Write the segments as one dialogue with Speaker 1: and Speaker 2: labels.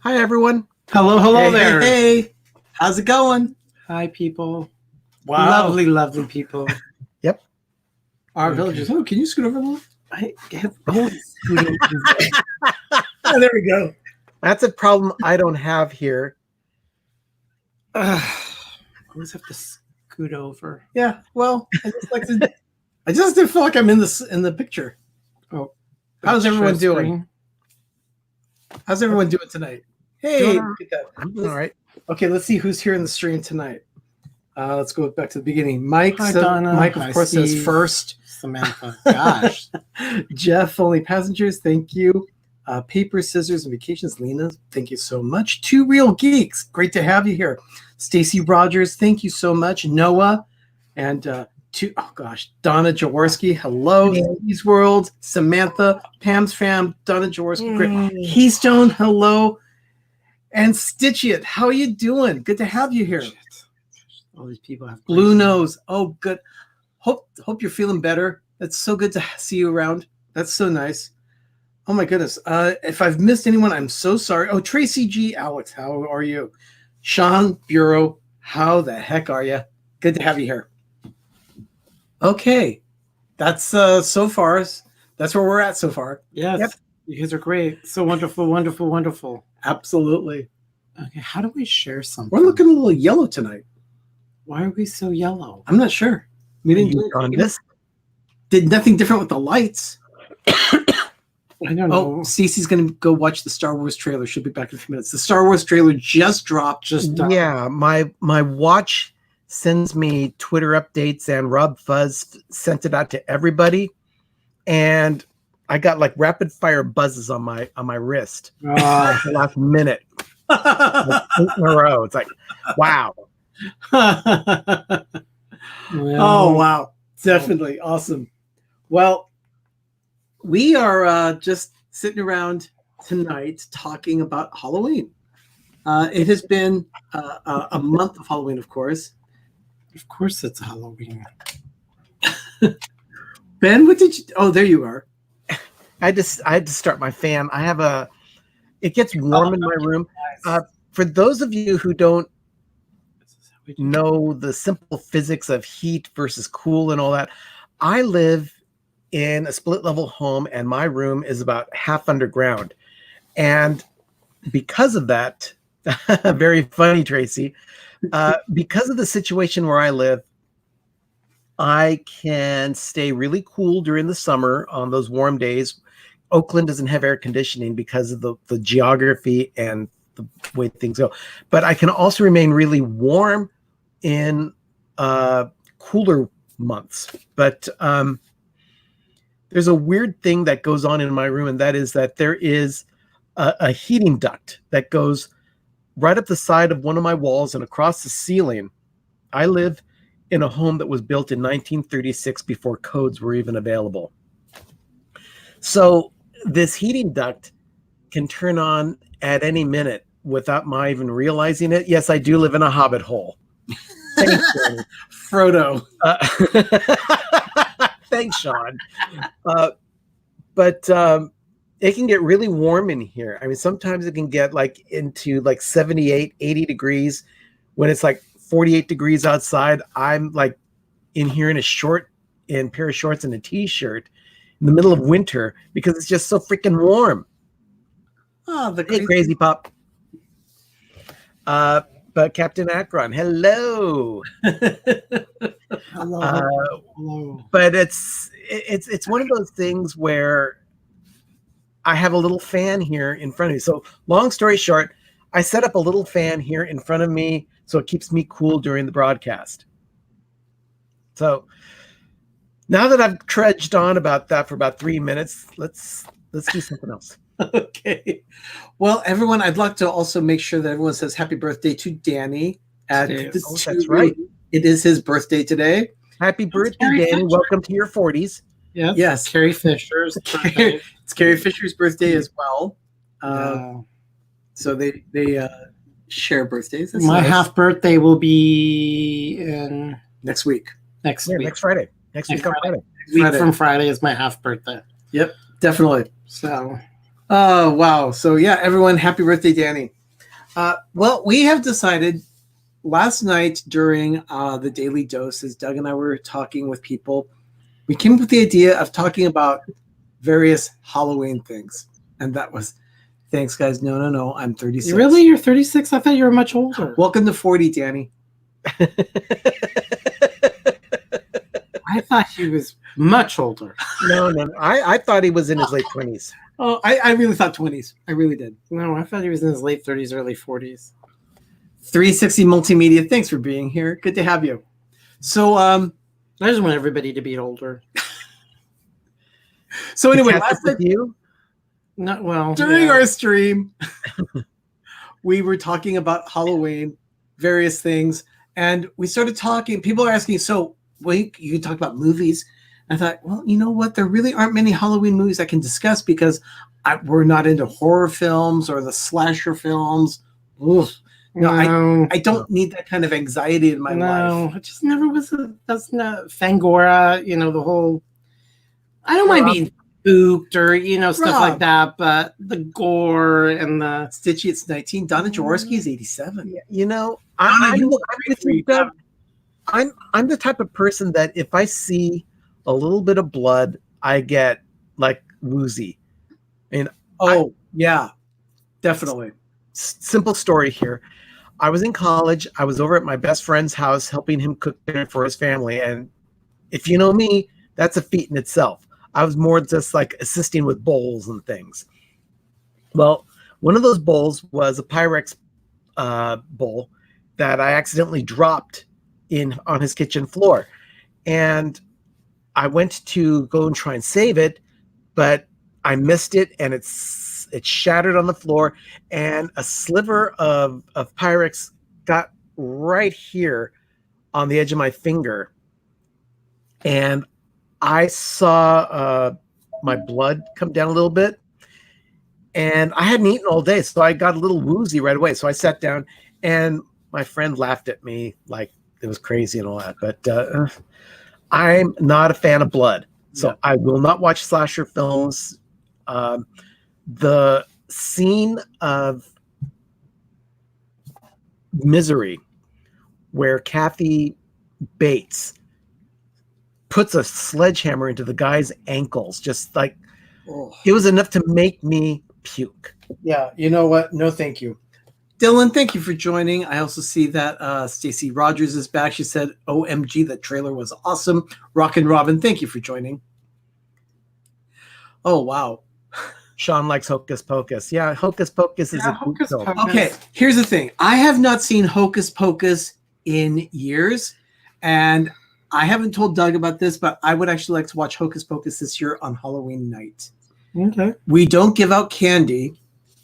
Speaker 1: Hi, everyone.
Speaker 2: Hello
Speaker 1: Hey,
Speaker 2: there.
Speaker 1: Hey, how's it going?
Speaker 2: Hi, people.
Speaker 1: Wow.
Speaker 2: Lovely people.
Speaker 1: Yep.
Speaker 2: Our villagers. Oh, can you scoot over a little?
Speaker 1: I have always scooting.
Speaker 2: Oh, there we go.
Speaker 1: That's a problem I don't have here.
Speaker 2: I always have to scoot over.
Speaker 1: Yeah. Well, I just didn't feel like I'm in the picture.
Speaker 2: Oh,
Speaker 1: how's everyone doing?
Speaker 2: Screen.
Speaker 1: How's everyone doing tonight? Hey,
Speaker 2: Doing
Speaker 1: I'm doing all right. Okay, let's see who's here in the stream tonight. Let's go back to the beginning. Mike,
Speaker 2: Hi, Donna.
Speaker 1: Mike, of
Speaker 2: Hi,
Speaker 1: course,
Speaker 2: Steve.
Speaker 1: says first.
Speaker 2: Samantha. Gosh.
Speaker 1: Jeff, only passengers. Thank you. Paper, scissors, and vacations. Lena, thank you so much. Two Real Geeks. Great to have you here. Stacy Rogers, thank you so much. Noah, and Donna Jaworski. Hello. Steve's World. Samantha, Pam's Fam, Donna Jaworski. Great. Keystone, hello. And Stitch It, how are you doing? Good to have you here.
Speaker 2: All these people have
Speaker 1: Blue Nose. Oh, good. Hope you're feeling better. It's so good to see you around. That's so nice. Oh my goodness. If I've missed anyone, I'm so sorry. Oh, Tracy G. Alex, how are you? Sean Bureau, how the heck are you? Good to have you here. Okay. That's so far. That's where we're at so far.
Speaker 2: Yes. Yep. You guys are great. So wonderful, wonderful, wonderful.
Speaker 1: Absolutely.
Speaker 2: Okay, how do we share something?
Speaker 1: We're looking a little yellow tonight.
Speaker 2: Why are we so yellow?
Speaker 1: I'm not sure. We didn't do on this. Did nothing different with the lights.
Speaker 2: I don't know.
Speaker 1: Oh, Stacey's going to go watch the Star Wars trailer. She'll be back in a few minutes. The Star Wars trailer just dropped. Yeah, my watch sends me Twitter updates, and Rob Fuzz sent it out to everybody, and I got like rapid fire buzzes on my wrist. The last minute, like 8 in a row. It's like, wow. Oh wow, definitely awesome. Well, we are just sitting around tonight talking about Halloween. It has been a month of Halloween, of course.
Speaker 2: Of course, it's Halloween.
Speaker 1: Ben, what did you? Oh, there you are. I had to start my fan. It gets warm in my room. For those of you who don't know the simple physics of heat versus cool and all that, I live in a split level home, and my room is about half underground. And because of that, very funny, Tracy, because of the situation where I live, I can stay really cool during the summer on those warm days. Oakland doesn't have air conditioning because of the geography and the way things go. But I can also remain really warm in cooler months. But there's a weird thing that goes on in my room, and that is that there is a heating duct that goes right up the side of one of my walls and across the ceiling. I live in a home that was built in 1936 before codes were even available. So this heating duct can turn on at any minute without my even realizing it. Yes, I do live in a hobbit hole. Thanks, Frodo. Thanks, Sean. But it can get really warm in here. I mean, sometimes it can get like into like 78, 80 degrees when it's like 48 degrees outside. I'm like in here in a pair of shorts and a t-shirt in the middle of winter because it's just so freaking warm. Oh, hey, crazy pop. But Captain Akron, hello.
Speaker 2: Hello.
Speaker 1: But it's one of those things where I have a little fan here in front of me. So long story short, I set up a little fan here in front of me so it keeps me cool during the broadcast. So now that I've trudged on about that for about 3 minutes, let's do something else. Okay. Well, everyone, I'd like to also make sure that everyone says happy birthday to Danny. That's right. It is his birthday today. Happy birthday, Danny. Fisher. Welcome to your 40s.
Speaker 2: Yes. Carrie Fisher's birthday.
Speaker 1: It's Carrie Fisher's birthday as well. So they share birthdays. That's
Speaker 2: my half birthday will be in
Speaker 1: next week.
Speaker 2: Next week.
Speaker 1: Next Friday. Next week on Friday.
Speaker 2: Week from Friday is my half birthday.
Speaker 1: Yep, definitely.
Speaker 2: So Oh, wow. So, yeah, everyone, happy birthday, Danny. Well, we have decided last night during the Daily Dose, as Doug and I were talking with people, we came up with the idea of talking about various Halloween things. And that was, thanks, guys. No, I'm 36.
Speaker 3: Really? You're 36? I thought you were much older.
Speaker 2: Welcome to 40, Danny.
Speaker 3: I thought he was much older.
Speaker 1: No. I thought he was in his late 20s.
Speaker 2: Oh, I really thought 20s. I really did.
Speaker 3: No, I thought he was in his late 30s, early 40s.
Speaker 2: 360 Multimedia, thanks for being here. Good to have you. So,
Speaker 3: I just want everybody to be older.
Speaker 2: so anyway,
Speaker 1: Catch up
Speaker 2: last night,
Speaker 1: with you?
Speaker 3: Not well.
Speaker 2: during
Speaker 3: yeah.
Speaker 2: our stream, we were talking about Halloween, various things, and we started talking. People are asking, so wait, you can talk about movies. I thought, well, you know what? There really aren't many Halloween movies I can discuss because we're not into horror films or the slasher films. Oof. No, I don't need that kind of anxiety in my life.
Speaker 3: It just never was. That's not Fangora. The whole. I don't mind being spooked or stuff like that, but the gore and the
Speaker 2: Stitchy, it's 19. Donna Jaworski is 87.
Speaker 1: I'm the type of person that if I see a little bit of blood, I get like woozy.
Speaker 2: Yeah, definitely.
Speaker 1: Simple story here. I was in college. I was over at my best friend's house helping him cook dinner for his family. And if you know me, that's a feat in itself. I was more just like assisting with bowls and things. Well, one of those bowls was a Pyrex bowl that I accidentally dropped on his kitchen floor. And I went to go and try and save it, but I missed it and it shattered on the floor, and a sliver of Pyrex got right here on the edge of my finger. And I saw my blood come down a little bit, and I hadn't eaten all day, so I got a little woozy right away. So I sat down, and my friend laughed at me like it was crazy and all that. But I'm not a fan of blood, so I will not watch slasher films. The scene of Misery, where Kathy Bates puts a sledgehammer into the guy's ankles, just like it was enough to make me puke.
Speaker 2: Yeah, you know what? No, thank you. Dylan, thank you for joining. I also see that Stacey Rogers is back. She said, OMG, that trailer was awesome. Rockin' Robin, thank you for joining. Oh, wow.
Speaker 1: Sean likes Hocus Pocus. Yeah, Hocus Pocus is a
Speaker 3: Hocus
Speaker 1: film.
Speaker 3: Pocus.
Speaker 2: Okay, here's the thing. I have not seen Hocus Pocus in years, and I haven't told Doug about this, but I would actually like to watch Hocus Pocus this year on Halloween night.
Speaker 3: Okay.
Speaker 2: We don't give out candy,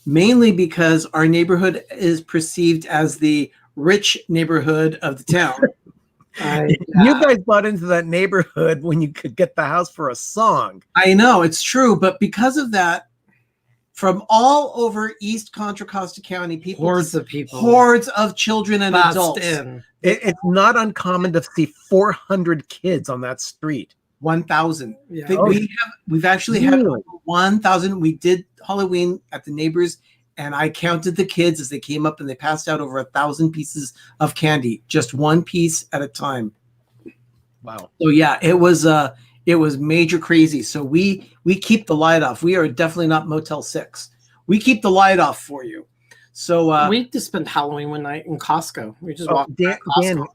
Speaker 2: mainly because our neighborhood is perceived as the rich neighborhood of the town.
Speaker 1: You guys bought into that neighborhood when you could get the house for a song.
Speaker 2: I know, it's true, but because of that, from all over East Contra Costa County,
Speaker 3: Hordes of people.
Speaker 2: Hordes of children and adults.
Speaker 1: It's not uncommon to see 400 kids on that street.
Speaker 2: 1,000.
Speaker 3: Yeah.
Speaker 2: We've actually had 1,000. We did Halloween at the neighbors, and I counted the kids as they came up, and they passed out over 1,000 pieces of candy, just one piece at a time.
Speaker 1: Wow.
Speaker 2: So yeah, it was major crazy. So we keep the light off. We are definitely not Motel 6. We keep the light off for you. So
Speaker 3: we just spent Halloween one night in Costco. We just walked.
Speaker 1: Dan,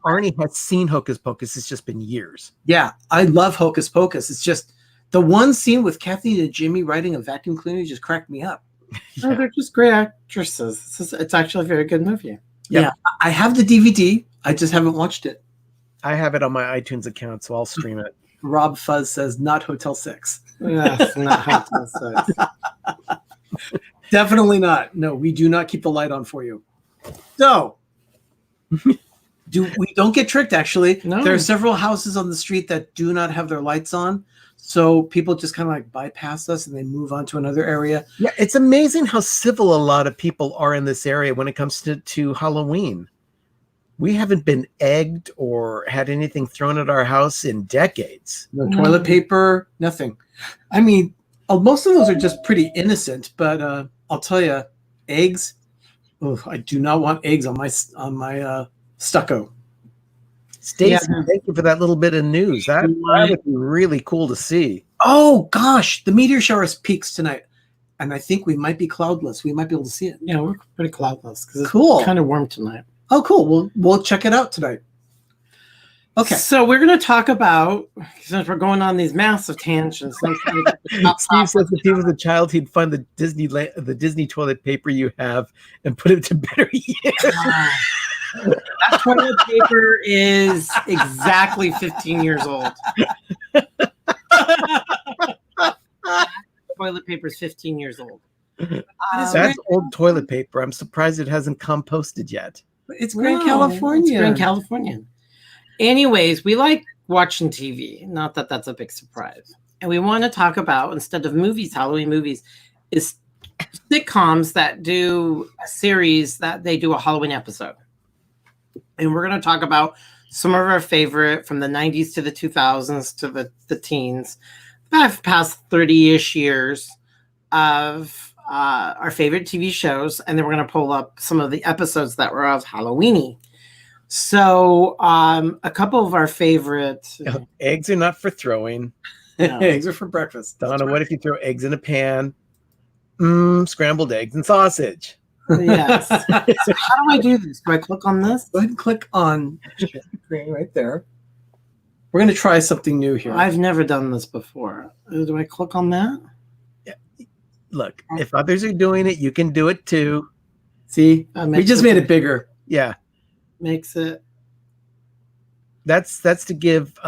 Speaker 1: Arnie has seen Hocus Pocus. It's just been years.
Speaker 2: Yeah, I love Hocus Pocus. It's just the one scene with Kathy and Jimmy riding a vacuum cleaner just cracked me up.
Speaker 3: Yeah. Oh, they're just great actresses. It's actually a very good movie.
Speaker 2: Yeah, I have the DVD. I just haven't watched it.
Speaker 1: I have it on my iTunes account, so I'll stream it.
Speaker 2: Rob Fuzz says not Hotel 6.
Speaker 3: Yes, not Hotel 6.
Speaker 2: Definitely not. No, we do not keep the light on for you. So, we don't get tricked, actually.
Speaker 3: No.
Speaker 2: There are several houses on the street that do not have their lights on. So people just kind of like bypass us and they move on to another area.
Speaker 1: Yeah, it's amazing how civil a lot of people are in this area when it comes to Halloween. We haven't been egged or had anything thrown at our house in decades.
Speaker 2: No toilet paper, nothing. I mean, Oh, most of those are just pretty innocent, but I'll tell you, eggs. Oh, I do not want eggs on my stucco.
Speaker 1: Stacy,
Speaker 3: Yeah.
Speaker 1: thank you for that little bit of news. That would be really cool to see.
Speaker 2: Oh gosh, the meteor shower peaks tonight, and I think we might be cloudless. We might be able to see it.
Speaker 3: Yeah, we're pretty cloudless because it's
Speaker 2: Cool.
Speaker 3: kind of warm tonight.
Speaker 2: Oh, cool. We'll check it out tonight. Okay.
Speaker 3: So we're going to talk about, since we're going on these massive tangents.
Speaker 1: Steve says if he was a child, he'd find the Disney toilet paper you have and put it to better use.
Speaker 3: That toilet paper is exactly 15 years old. Toilet paper is 15 years old.
Speaker 1: That's old toilet paper. I'm surprised it hasn't composted yet.
Speaker 2: It's Grand California.
Speaker 3: It's Grand California. Anyways, we like watching TV. Not that that's a big surprise. And we want to talk about, instead of movies, Halloween movies, is sitcoms that do a series that they do a Halloween episode. And we're going to talk about some of our favorite from the 90s to the 2000s to the teens, past 30-ish years of our favorite TV shows. And then we're going to pull up some of the episodes that were of Halloween-y. So a couple of our favorite
Speaker 1: eggs are not for throwing.
Speaker 2: No. Eggs are for breakfast.
Speaker 1: Donna, what if you throw eggs in a pan? Scrambled eggs and sausage.
Speaker 3: Yes. So how do I do this? Do I click on this?
Speaker 2: Go ahead and click on right there. We're going to try something new here.
Speaker 3: I've never done this before. Do I click on that?
Speaker 1: Yeah. Look, if others are doing it, you can do it too.
Speaker 2: See, we just made it bigger.
Speaker 1: Yeah.
Speaker 3: Makes it.
Speaker 1: That's to give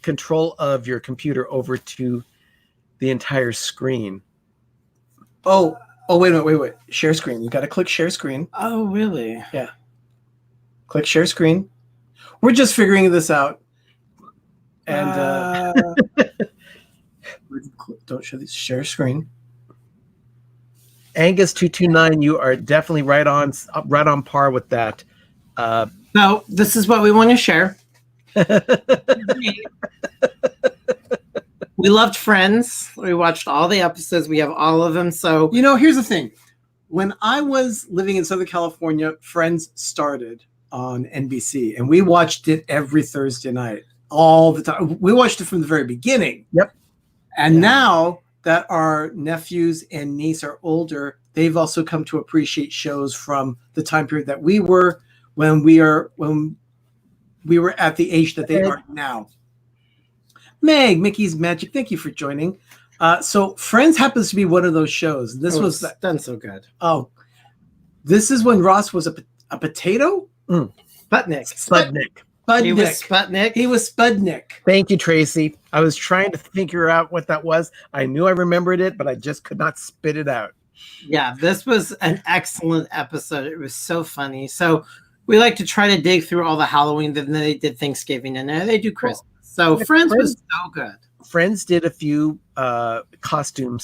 Speaker 1: control of your computer over to the entire screen.
Speaker 2: Oh, wait. Share screen. You got to click share screen.
Speaker 3: Oh, really?
Speaker 2: Yeah. Click share screen. We're just figuring this out. And don't show this share screen.
Speaker 1: Angus 229, you are definitely right on par with that.
Speaker 3: So this is what we want to share. We loved Friends. We watched all the episodes. We have all of them. So
Speaker 2: here's the thing. When I was living in Southern California, Friends started on NBC, and we watched it every Thursday night, all the time. We watched it from the very beginning.
Speaker 1: Yep.
Speaker 2: And now that our nephews and niece are older, they've also come to appreciate shows from the time period that we were when we were at the age that they are now. Mickey's Magic, thank you for joining. So Friends happens to be one of those shows. This was
Speaker 3: done so good.
Speaker 2: Oh, this is when Ross was a potato?
Speaker 3: Sputnik. He was Sputnik.
Speaker 2: He was Spudnik.
Speaker 1: Thank you, Tracy. I was trying to figure out what that was. I knew I remembered it, but I just could not spit it out.
Speaker 3: Yeah, this was an excellent episode. It was so funny. So we like to try to dig through all the Halloween. Then they did Thanksgiving, and they do Christmas. So Friends was so good.
Speaker 1: Friends did a few costume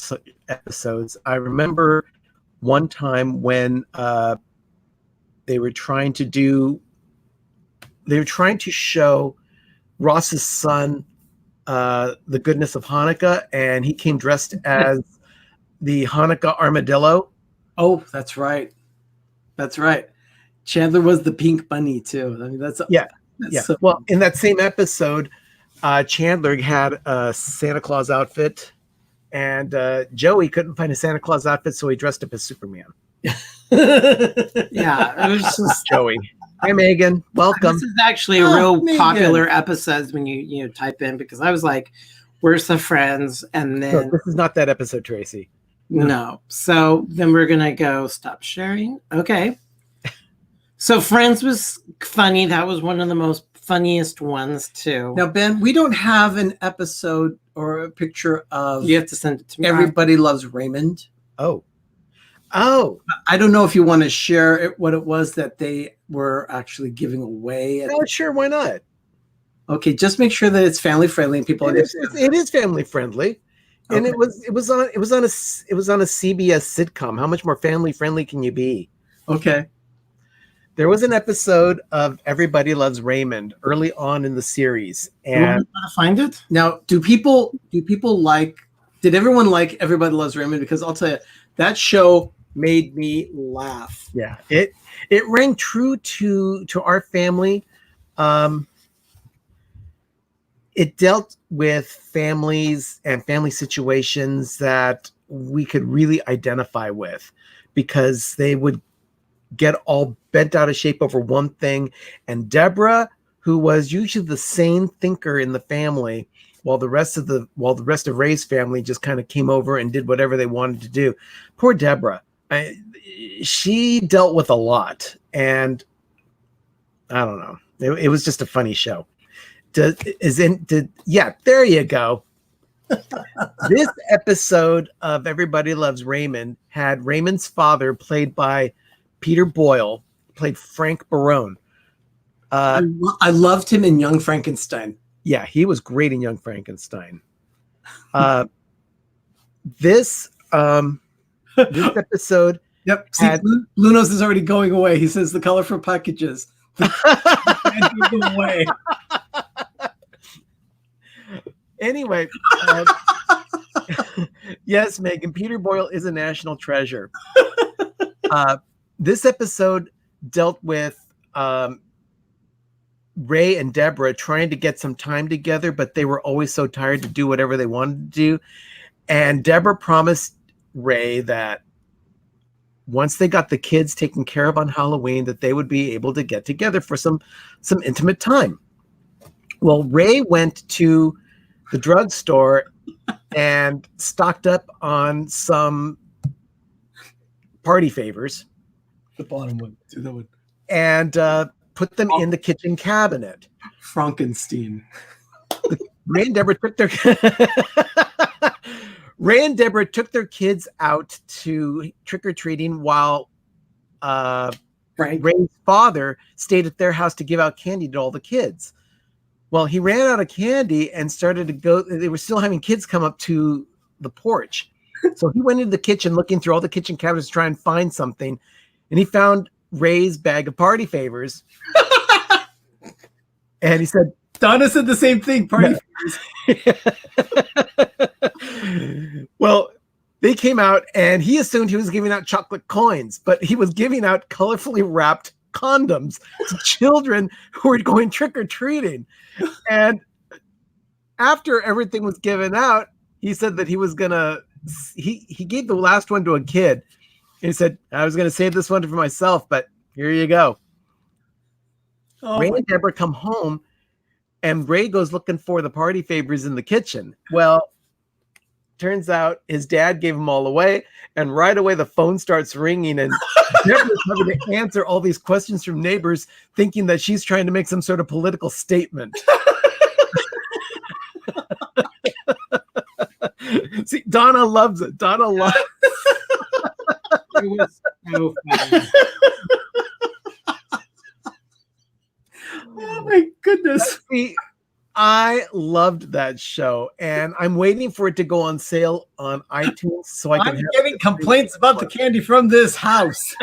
Speaker 1: episodes. I remember one time when they were trying to show Ross's son the goodness of Hanukkah, and he came dressed as the Hanukkah armadillo.
Speaker 2: Oh, that's right. Chandler was the pink bunny too. I mean, that's so
Speaker 1: well, in that same episode, Chandler had a Santa Claus outfit, and Joey couldn't find a Santa Claus outfit, so he dressed up as Superman.
Speaker 3: Yeah, it was just
Speaker 1: Joey. Hi, Megan. Welcome.
Speaker 3: This is actually a real popular episode when you type in, because I was like, "Where's the Friends?" And then
Speaker 1: No, this is not that episode, Tracy.
Speaker 3: No. So then we're gonna go stop sharing. Okay. So Friends was funny. That was one of the most funniest ones too.
Speaker 2: Now, Ben, we don't have an episode or a picture of.
Speaker 3: You have to send it to me.
Speaker 2: Everybody Loves Raymond.
Speaker 1: Oh.
Speaker 2: I don't know if you want to share what it was that they were actually giving away.
Speaker 1: Oh, sure. Why not?
Speaker 2: Okay, just make sure that it's family friendly and people understand.
Speaker 1: It is family friendly, and
Speaker 2: Okay.
Speaker 1: it was on a CBS sitcom. How much more family friendly can you be?
Speaker 2: Okay.
Speaker 1: There was an episode of Everybody Loves Raymond early on in the series,
Speaker 3: You want
Speaker 1: and
Speaker 3: me to find it?
Speaker 2: Now, do people like Did everyone like Everybody Loves Raymond? Because I'll tell you, that show made me laugh.
Speaker 1: Yeah, it rang true to our family. It dealt with families and family situations that we could really identify with, because they would get all bent out of shape over one thing. And Deborah, who was usually the sane thinker in the family, while the rest of Ray's family just kind of came over and did whatever they wanted to do. Poor Deborah. She dealt with a lot, and I don't know. It was just a funny show. Yeah, there you go. This episode of Everybody Loves Raymond had Raymond's father, played by Peter Boyle, played Frank Barone.
Speaker 2: I loved him in Young Frankenstein.
Speaker 1: Yeah, he was great in Young Frankenstein. This episode.
Speaker 2: Yep. See, Blue Nose is already going away. He says the colorful packages. Away.
Speaker 1: Anyway, yes, Megan, Peter Boyle is a national treasure. This episode dealt with Ray and Deborah trying to get some time together, but they were always so tired to do whatever they wanted to do. And Deborah promised Ray that once they got the kids taken care of on Halloween, that they would be able to get together for some intimate time. Well, Ray went to the drugstore and stocked up on some party favors.
Speaker 2: The bottom one. Do that one.
Speaker 1: And put them in the kitchen cabinet.
Speaker 2: Frankenstein.
Speaker 1: Ray and Deborah took their kids out to trick-or-treating while Ray's father stayed at their house to give out candy to all the kids. Well, he ran out of candy and started to go. They were still having kids come up to the porch. So he went into the kitchen, looking through all the kitchen cabinets to try and find something. And he found Ray's bag of party favors. And he said,
Speaker 2: Donna said the same thing. Party
Speaker 1: favors. Well, they came out and he assumed he was giving out chocolate coins, but he was giving out colorfully wrapped condoms to children who were going trick-or-treating. And after everything was given out, he said that he was gonna he gave the last one to a kid. And he said, I was gonna save this one for myself, but here you go. Ray and Deborah come home, and Ray goes looking for the party favors in the kitchen. Well, turns out his dad gave them all away, and right away the phone starts ringing, and Deborah's having to answer all these questions from neighbors, thinking that she's trying to make some sort of political statement. See, Donna loves it. Donna loves it.
Speaker 3: It was so funny.
Speaker 2: Oh my goodness.
Speaker 1: See, I loved that show, and I'm waiting for it to go on sale on iTunes so I can.
Speaker 2: I'm getting complaints about the candy from this house.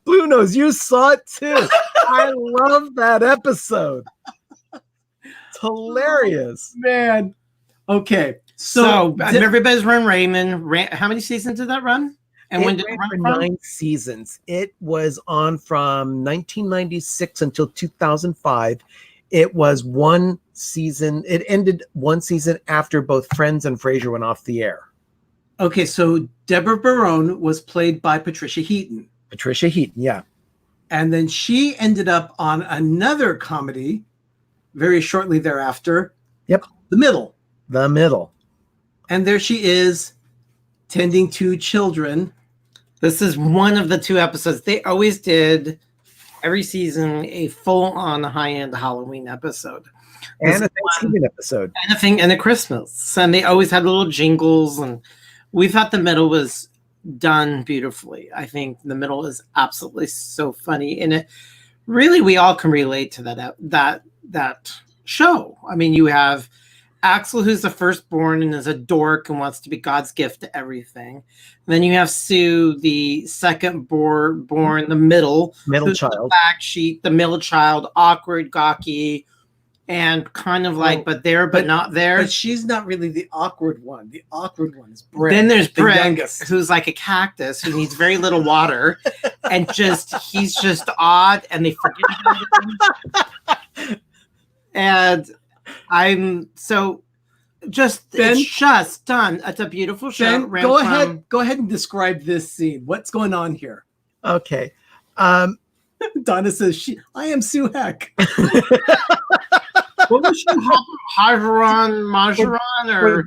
Speaker 1: Blue Nose, you saw it too. I love that episode. It's hilarious,
Speaker 2: man. Okay,
Speaker 3: so Everybody's Run Raymond. How many seasons did that run? And when did it run
Speaker 1: for
Speaker 3: from?
Speaker 1: 9 seasons. It was on from 1996 until 2005. It was one season. It ended one season after both Friends and Frasier went off the air.
Speaker 2: Okay, so Deborah Barone was played by Patricia Heaton.
Speaker 1: Patricia Heaton, yeah.
Speaker 2: And then she ended up on another comedy very shortly thereafter.
Speaker 1: Yep.
Speaker 2: The Middle.
Speaker 1: The Middle.
Speaker 2: And there she is, tending to children.
Speaker 3: This is one of the 2 episodes. They always did every season a full-on high-end Halloween episode.
Speaker 1: And a Thanksgiving episode.
Speaker 3: And a Christmas. And they always had little jingles. And we thought The Middle was done beautifully. I think The Middle is absolutely so funny. And it really, we all can relate to that show. I mean, you have Axel, who's the firstborn and is a dork and wants to be God's gift to everything. And then you have Sue, the second born, the middle child, the black sheep, the middle child, awkward, gawky, and kind of like,
Speaker 2: Oh,
Speaker 3: but there, but not there.
Speaker 2: But she's not really the awkward one. The awkward one is Brick.
Speaker 3: Then there's
Speaker 2: the
Speaker 3: Brick,
Speaker 2: youngest.
Speaker 3: who's like a cactus who needs very little water, and he's just odd, and they forget about him. And I'm so just
Speaker 2: Ben,
Speaker 3: it's just done. It's a beautiful show.
Speaker 2: Ben, go ahead and describe this scene. What's going on here?
Speaker 1: Okay.
Speaker 2: Donna says, I am Sue Heck.
Speaker 3: What was she? Majoran, or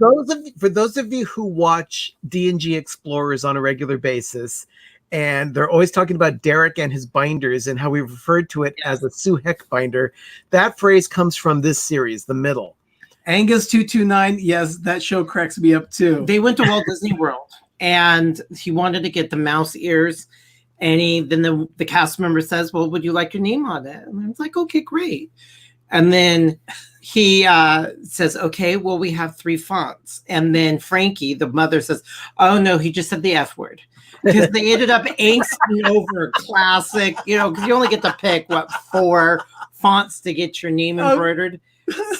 Speaker 1: For those of you who watch D&G Explorers on a regular basis, and they're always talking about Derek and his binders and how we referred to it as a Sue Heck binder, that phrase comes from this series, The Middle.
Speaker 2: Angus 229, yes, that show cracks me up too.
Speaker 3: They went to Walt Disney World, and he wanted to get the mouse ears. And then the cast member says, well, would you like your name on it? And I was like, okay, great. And then he says, okay, well, we have 3 fonts. And then Frankie, the mother, says, oh, no, he just said the F word. Because they ended up angsting over classic, because you only get to pick, 4 fonts to get your name embroidered.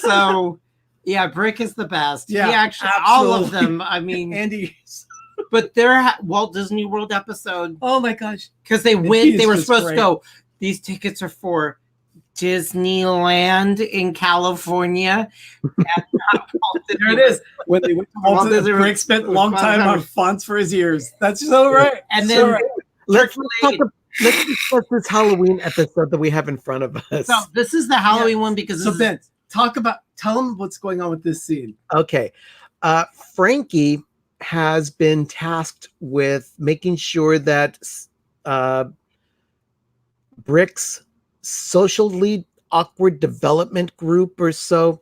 Speaker 3: So, yeah, Brick is the best.
Speaker 2: Yeah,
Speaker 3: he actually,
Speaker 2: absolutely.
Speaker 3: all of them, I mean.
Speaker 2: Andy.
Speaker 3: But their Walt Disney World episode.
Speaker 2: Oh, my gosh.
Speaker 3: Because they were supposed to go, these tickets are for Disneyland in California.
Speaker 2: There it is. When they went to Walt Disney, Rick spent a long time on fonts for his ears. That's so right.
Speaker 3: And then
Speaker 1: let's discuss this Halloween episode that we have in front of us.
Speaker 3: So this is the Halloween one because
Speaker 2: Ben, tell them what's going on with this scene.
Speaker 1: Okay. Frankie has been tasked with making sure that Brick's socially awkward development group or so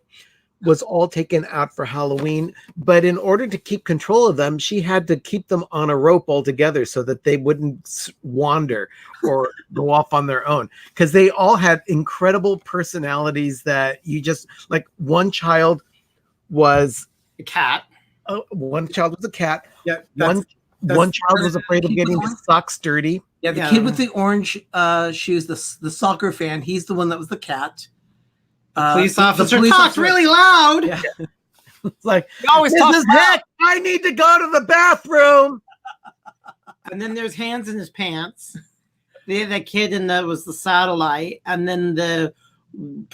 Speaker 1: was all taken out for Halloween. But in order to keep control of them, she had to keep them on a rope altogether so that they wouldn't wander or go off on their own. Because they all had incredible personalities that you just, like, one child was
Speaker 3: a cat.
Speaker 1: One child was a cat.
Speaker 2: Yeah,
Speaker 1: one child was afraid of getting his socks dirty.
Speaker 2: Yeah, the kid with the orange shoes, the soccer fan, he's the one that was the cat.
Speaker 3: Police officer talks really loud.
Speaker 2: Yeah.
Speaker 1: It's like,
Speaker 3: he always talks
Speaker 1: Heck, I need to go to the bathroom.
Speaker 3: And then there's hands in his pants. The kid was the satellite, and then the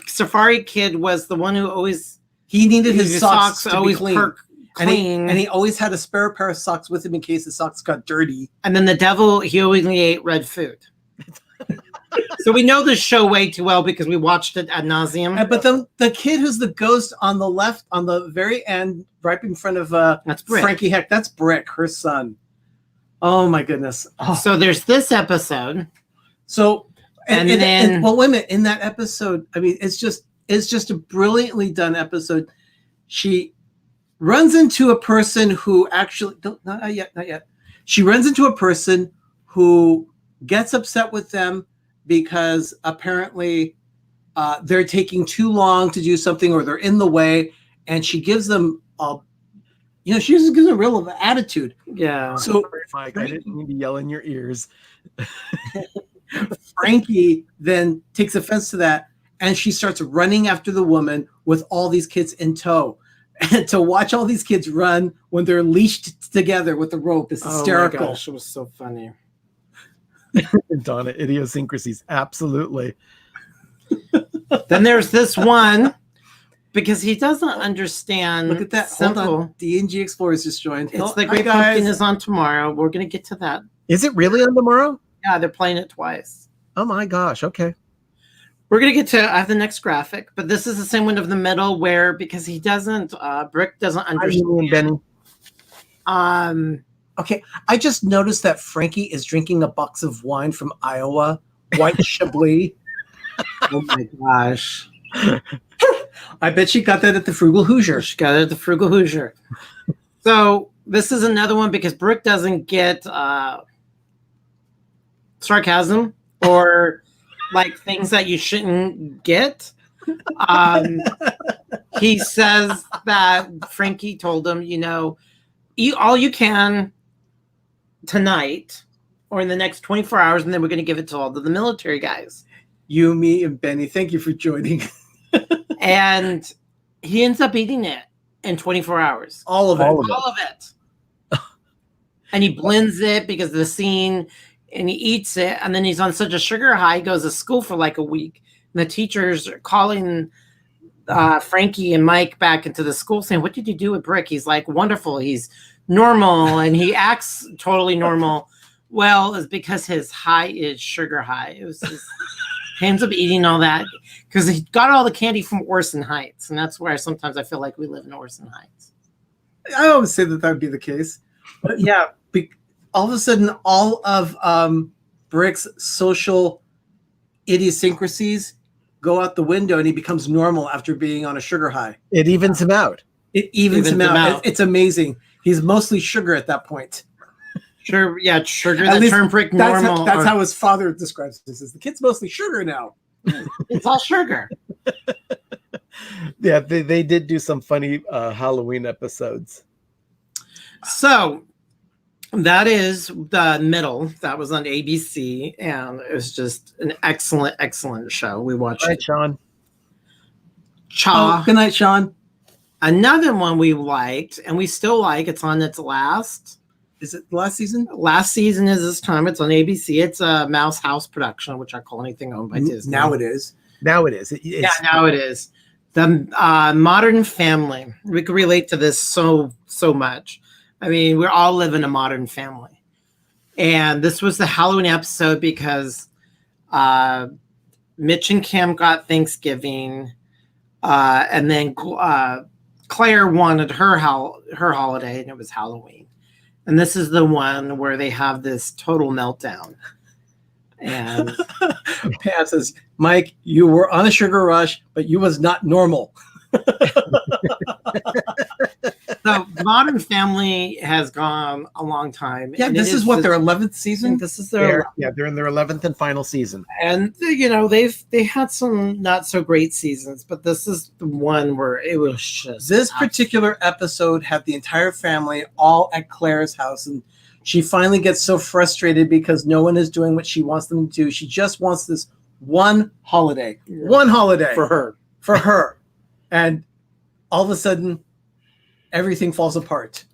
Speaker 3: safari kid was the one who always
Speaker 2: needed his socks to
Speaker 3: always
Speaker 2: be clean.
Speaker 3: clean.
Speaker 2: And he always had a spare pair of socks with him in case his socks got dirty.
Speaker 3: And then the devil, he only ate red food. So we know this show way too well because we watched it ad nauseum.
Speaker 2: But the kid who's the ghost on the left, on the very end, right in front of
Speaker 3: that's Brick.
Speaker 2: Frankie Heck, that's Brick, her son. Oh my goodness. Oh.
Speaker 3: So there's this episode.
Speaker 2: So
Speaker 3: and then
Speaker 2: well, wait a minute. In that episode, I mean, it's just a brilliantly done episode. She runs into a person who actually not yet. She runs into a person who gets upset with them because apparently they're taking too long to do something or they're in the way, and she gives them she just gives a real attitude.
Speaker 3: Yeah.
Speaker 2: So
Speaker 1: Mike, I didn't mean to yell in your ears.
Speaker 2: Frankie then takes offense to that, and she starts running after the woman with all these kids in tow. And to watch all these kids run when they're leashed together with the rope is hysterical.
Speaker 3: Oh my gosh, it was so funny.
Speaker 1: Donna, idiosyncrasies, absolutely.
Speaker 3: Then there's this one because he doesn't understand.
Speaker 2: Look at that.
Speaker 3: Simple.
Speaker 2: Hold on. D&G Explorers just joined.
Speaker 3: It's the Great Pumpkin is on tomorrow. We're going to get to that.
Speaker 1: Is it really on tomorrow?
Speaker 3: Yeah, they're playing it twice.
Speaker 1: Oh my gosh. Okay.
Speaker 3: We're going to get to, I have the next graphic, but this is the same one of the middle where, because he doesn't, Brick doesn't understand.
Speaker 2: Okay, I just noticed that Frankie is drinking a box of wine from Iowa, white Chablis.
Speaker 3: Oh my gosh.
Speaker 2: I bet she got that at the Frugal Hoosier.
Speaker 3: She got it at the Frugal Hoosier. So this is another one because Brick doesn't get sarcasm or like things that you shouldn't get. He says that Frankie told him, eat all you can tonight or in the next 24 hours, and then we're going to give it to all the military guys.
Speaker 2: You, me, and Benny, thank you for joining.
Speaker 3: And he ends up eating it in 24 hours.
Speaker 2: All of it.
Speaker 1: All of
Speaker 3: All of it. And he blends it because of the scene, and he eats it. And then he's on such a sugar high, he goes to school for like a week. And the teachers are calling Frankie and Mike back into the school saying, "What did you do with Brick?" He's like, "Wonderful. He's normal." And he acts totally normal. Well, it's because his high is sugar high. It was just, he ends up eating all that because he got all the candy from Orson Heights. And that's where sometimes I feel like we live in Orson Heights.
Speaker 2: I always say that would be the case. But yeah, all of a sudden, all of Brick's social idiosyncrasies go out the window, and he becomes normal after being on a sugar high.
Speaker 1: It evens him out.
Speaker 2: It evens him out. It's amazing. He's mostly sugar at that point.
Speaker 3: Sure, yeah, sugar that turned Brick normal.
Speaker 2: That's how his father describes this. Is the kid's mostly sugar now.
Speaker 3: It's all sugar.
Speaker 1: Yeah, they did do some funny Halloween episodes.
Speaker 3: So that is the middle. That was on ABC, and it was just an excellent, excellent show. We watched
Speaker 1: All right, Sean.
Speaker 3: Cha.
Speaker 2: Oh, good night, Sean.
Speaker 3: Another one we liked, and we still like. It's on its last.
Speaker 2: Is it the last season?
Speaker 3: Last season is this time. It's on ABC. It's a Mouse House production, which I call anything owned by Disney.
Speaker 2: Now it is.
Speaker 1: Now it is.
Speaker 3: Now it is. The Modern Family. We could relate to this so much. I mean, we all live in a modern family. And this was the Halloween episode because Mitch and Kim got Thanksgiving. And then Claire wanted her holiday, and it was Halloween. And this is the one where they have this total meltdown. And
Speaker 2: Pam says, "Mike, you were on a sugar rush, but you was not normal."
Speaker 3: So Modern Family has gone a long time.
Speaker 2: Yeah, this is what their 11th season.
Speaker 3: This is their
Speaker 1: they're in their 11th and final season.
Speaker 3: and they had some not so great seasons, but this is the one where it was just
Speaker 2: This particular episode had the entire family all at Claire's house, and she finally gets so frustrated because no one is doing what she wants them to do. She just wants this one holiday
Speaker 3: for
Speaker 2: her, and all of a sudden, everything falls apart.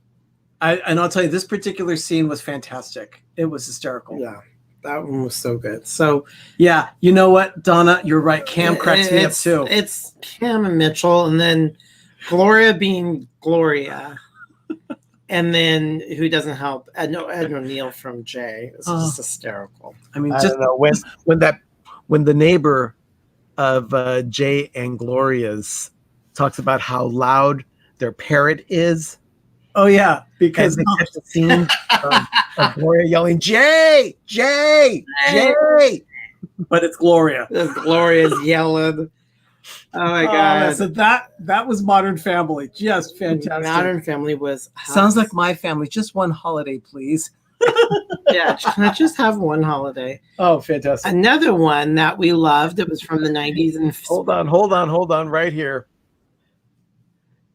Speaker 2: And I'll tell you, this particular scene was fantastic. It was hysterical.
Speaker 3: Yeah, that one was so good. So
Speaker 2: yeah, you know what, Donna, you're right. Cam cracks me up too.
Speaker 3: It's Cam and Mitchell, and then Gloria being Gloria. And then who doesn't help? Ed O'Neill from Jay. It's just hysterical.
Speaker 2: I mean,
Speaker 1: I don't know when the neighbor of Jay and Gloria's talks about how loud their parrot is.
Speaker 2: Oh yeah, because
Speaker 1: they catch the scene of Gloria yelling, "Jay, Jay, Jay!"
Speaker 2: But it's Gloria.
Speaker 3: Gloria's yelling. Oh my god!
Speaker 2: So that was Modern Family. Just fantastic.
Speaker 3: Modern Family was
Speaker 2: sounds like my family. Just one holiday, please.
Speaker 3: Yeah, can I just have one holiday?
Speaker 2: Oh, fantastic!
Speaker 3: Another one that we loved. It was from the 90s. And
Speaker 1: hold on, right here.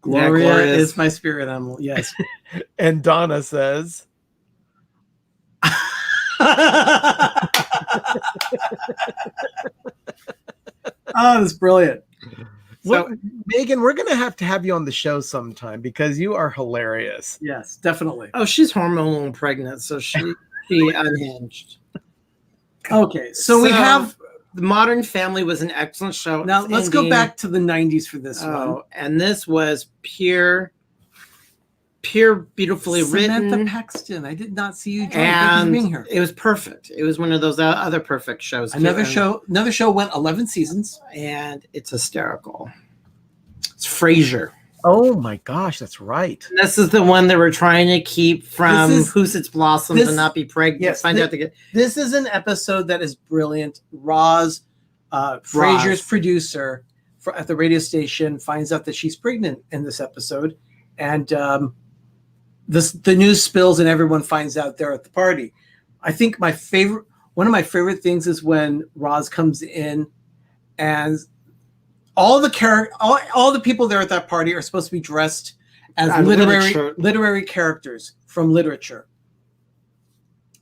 Speaker 2: Gloria is my spirit animal. Yes.
Speaker 1: And Donna says,
Speaker 2: "Oh, that's brilliant."
Speaker 1: So, Megan, we're going to have you on the show sometime because you are hilarious.
Speaker 2: Yes, definitely.
Speaker 3: Oh, she's hormonal and pregnant, so she unhinged.
Speaker 2: Okay, so we have
Speaker 3: The Modern Family was an excellent show.
Speaker 2: now. Let's go back to the 90s for this one.
Speaker 3: And this was pure, beautifully
Speaker 2: Samantha
Speaker 3: written.
Speaker 2: Paxton. I did not see you
Speaker 3: And
Speaker 2: being here.
Speaker 3: it was perfect. It was one of those other perfect shows.
Speaker 2: Another show went 11 seasons,
Speaker 3: and it's hysterical. It's Frasier.
Speaker 1: Oh my gosh, that's right.
Speaker 3: And this is the one that we're trying to keep from Pussy's Blossoms and not be pregnant.
Speaker 2: Yes,
Speaker 3: Find out to get.
Speaker 2: This is an episode that is brilliant. Roz, Frasier's producer at the radio station, finds out that she's pregnant in this episode, and the news spills, and everyone finds out there at the party. I think one of my favorite things is when Roz comes in, and all the people there at that party are supposed to be dressed as literary characters from literature.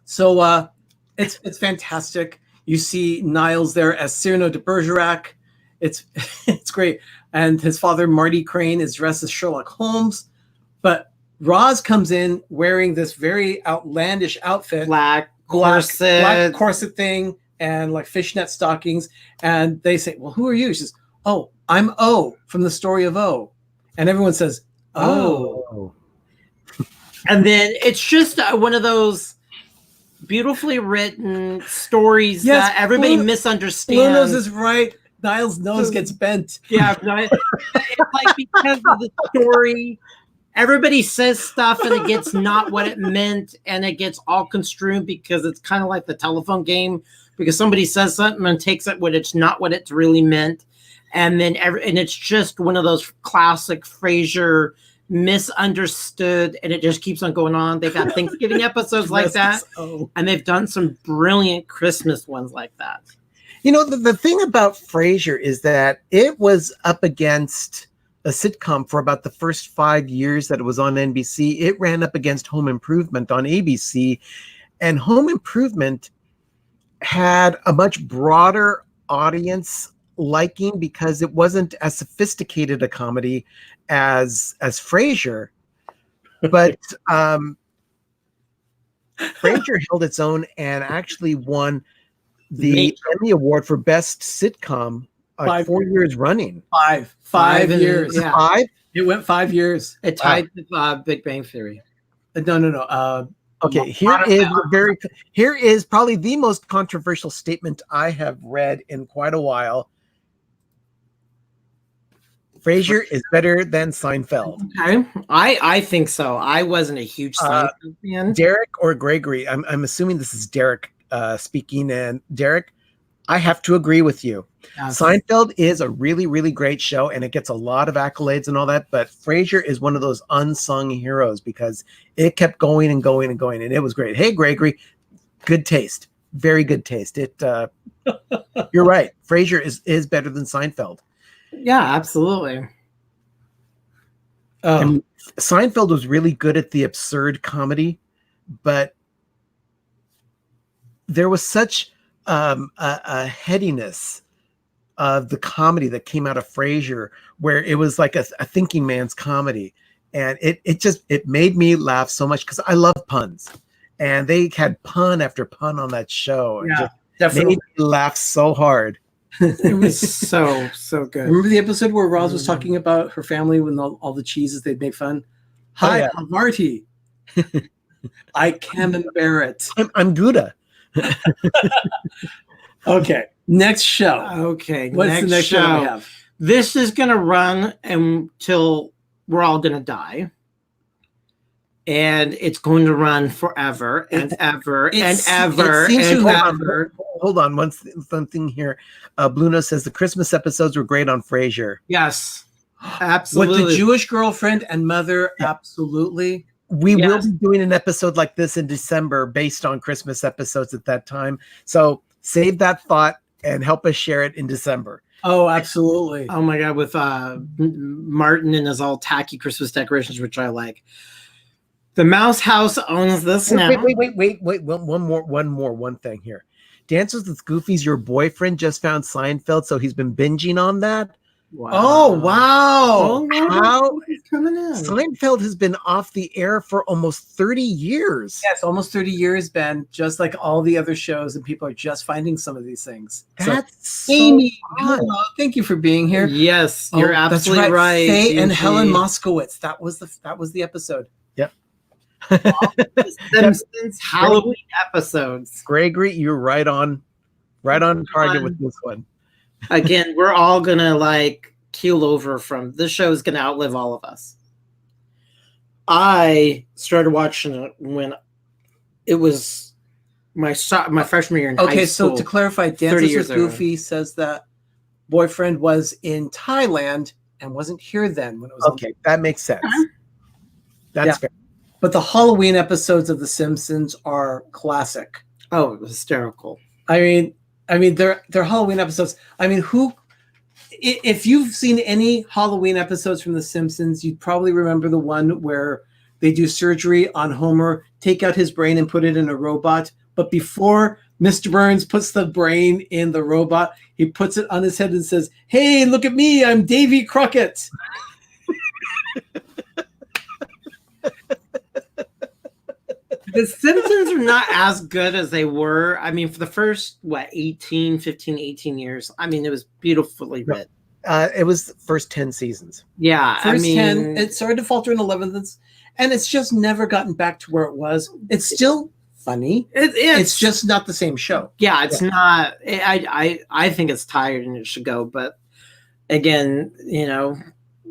Speaker 2: So it's fantastic. You see Niles there as Cyrano de Bergerac. It's great. and his father, Marty Crane, is dressed as Sherlock Holmes. But Roz comes in wearing this very outlandish outfit,
Speaker 3: Black
Speaker 2: black
Speaker 3: corset.
Speaker 2: corset thing, and like fishnet stockings. And they say, "Well, who are you?" She says, "Oh, I'm O from the story of O." And everyone says, "Oh."
Speaker 1: Oh.
Speaker 3: And then it's just one of those beautifully written stories
Speaker 2: Yes,
Speaker 3: that everybody
Speaker 2: Blue
Speaker 3: misunderstands.
Speaker 2: Nose is right. Niall's nose gets bent.
Speaker 3: Yeah, no, it's like because of the story, everybody says stuff and it gets not what it meant, and it gets all construed because it's kind of like the telephone game, because somebody says something and takes it what it's not what it's really meant, and then and it's just one of those classic Frasier misunderstood, and it just keeps on going on. They've had Thanksgiving episodes like that, and they've done some brilliant Christmas ones like that.
Speaker 1: You know, the thing about Frasier is that it was up against a sitcom for about the first 5 years that it was on NBC. It ran up against Home Improvement on ABC, and Home Improvement had a much broader audience liking because it wasn't as sophisticated a comedy as Frasier. But Frasier held its own and actually won the Emmy Award for Best Sitcom 4 years running.
Speaker 2: Five years.
Speaker 3: Yeah.
Speaker 1: 5?
Speaker 2: It went 5 years.
Speaker 3: It tied with Big Bang Theory.
Speaker 2: No.
Speaker 1: Okay, here is probably the most controversial statement I have read in quite a while. Frasier is better than Seinfeld.
Speaker 3: Okay, I think so. I wasn't a huge Seinfeld fan.
Speaker 1: Derek or Gregory? I'm assuming this is Derek speaking. And Derek, I have to agree with you.
Speaker 3: Yes.
Speaker 1: Seinfeld is a really, really great show, and it gets a lot of accolades and all that. But Frasier is one of those unsung heroes because it kept going and going and going, and it was great. Hey, Gregory, good taste, very good taste. You're right. Frasier is better than Seinfeld.
Speaker 3: Yeah, absolutely.
Speaker 1: And Seinfeld was really good at the absurd comedy, but there was such a headiness of the comedy that came out of Frasier, where it was like a thinking man's comedy, and it made me laugh so much because I love puns, and they had pun after pun on that show.
Speaker 2: Yeah,
Speaker 1: definitely made me laugh so hard.
Speaker 3: It was so good.
Speaker 2: Remember the episode where Roz was talking about her family when all the cheeses they'd make fun? Hi,
Speaker 1: yeah.
Speaker 2: I'm Marty. I can bear it.
Speaker 1: I'm Gouda.
Speaker 2: Okay, next show.
Speaker 3: Okay,
Speaker 2: What's the next show we have?
Speaker 3: This is gonna run until we're all gonna die, and it's going to run forever and ever and ever and ever.
Speaker 1: Hold on, one thing here. Blue Nose says the Christmas episodes were great on Frasier.
Speaker 3: Yes, absolutely.
Speaker 2: With the Jewish girlfriend and mother, absolutely.
Speaker 1: We will be doing an episode like this in December based on Christmas episodes at that time. So save that thought and help us share it in December.
Speaker 2: Oh, absolutely.
Speaker 3: Oh my God, with Martin and his all tacky Christmas decorations, which I like. The Mouse House owns this now.
Speaker 1: Wait. One thing here. Dances with Goofy's your boyfriend just found Seinfeld, so he's been binging on that.
Speaker 2: Wow. Oh, wow.
Speaker 3: Oh, no,
Speaker 1: How
Speaker 3: coming in.
Speaker 1: Seinfeld has been off the air for almost 30 years.
Speaker 2: Yes, almost 30 years, Ben, just like all the other shows, and people are just finding some of these things.
Speaker 1: That's
Speaker 2: so, Amy, hello, thank you for being here.
Speaker 3: Yes, you're absolutely right.
Speaker 2: Faye and Helen Moskowitz. That was the episode.
Speaker 1: Yep.
Speaker 3: Simpsons Halloween episodes.
Speaker 1: Gregory, you're right on target with this one.
Speaker 3: Again, we're all gonna like keel over from this show is gonna outlive all of us. I started watching it when it was my freshman year in high school.
Speaker 2: Okay, so to clarify, Dances with Goofy says that boyfriend was in Thailand and wasn't here then when it was
Speaker 1: okay. That makes sense. That's fair.
Speaker 2: But the Halloween episodes of The Simpsons are classic.
Speaker 3: Oh, it was hysterical.
Speaker 2: I mean, they're Halloween episodes. I mean, if you've seen any Halloween episodes from The Simpsons, you'd probably remember the one where they do surgery on Homer, take out his brain and put it in a robot. But before Mr. Burns puts the brain in the robot. He puts it on his head and says, "Hey, look at me. I'm Davy Crockett."
Speaker 3: The Simpsons are not as good as they were. I mean, for the first, 18 years, I mean, it was beautifully written.
Speaker 1: It was the first 10 seasons.
Speaker 3: Yeah,
Speaker 2: First 10, it started to falter in 11th, and it's just never gotten back to where it was. It's still funny. It's just not the same show.
Speaker 3: Yeah, it's not. I think it's tired and it should go. But again,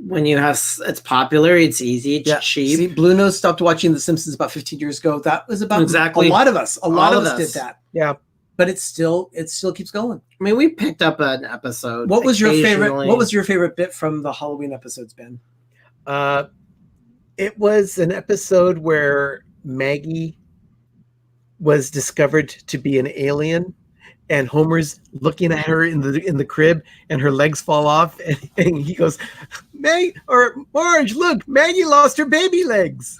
Speaker 3: when you have it's popular, it's easy, it's cheap.
Speaker 2: See, Blue Nose stopped watching The Simpsons about 15 years ago. That was about
Speaker 3: exactly
Speaker 2: a lot of us. A lot of us did that.
Speaker 1: Yeah,
Speaker 2: but it still keeps going.
Speaker 3: I mean, we picked up an episode.
Speaker 2: What was your favorite? What was your favorite bit from the Halloween episodes, Ben?
Speaker 1: It was an episode where Maggie was discovered to be an alien, and Homer's looking at her in the crib, and her legs fall off, and he goes, Marge, look, Maggie lost her baby legs."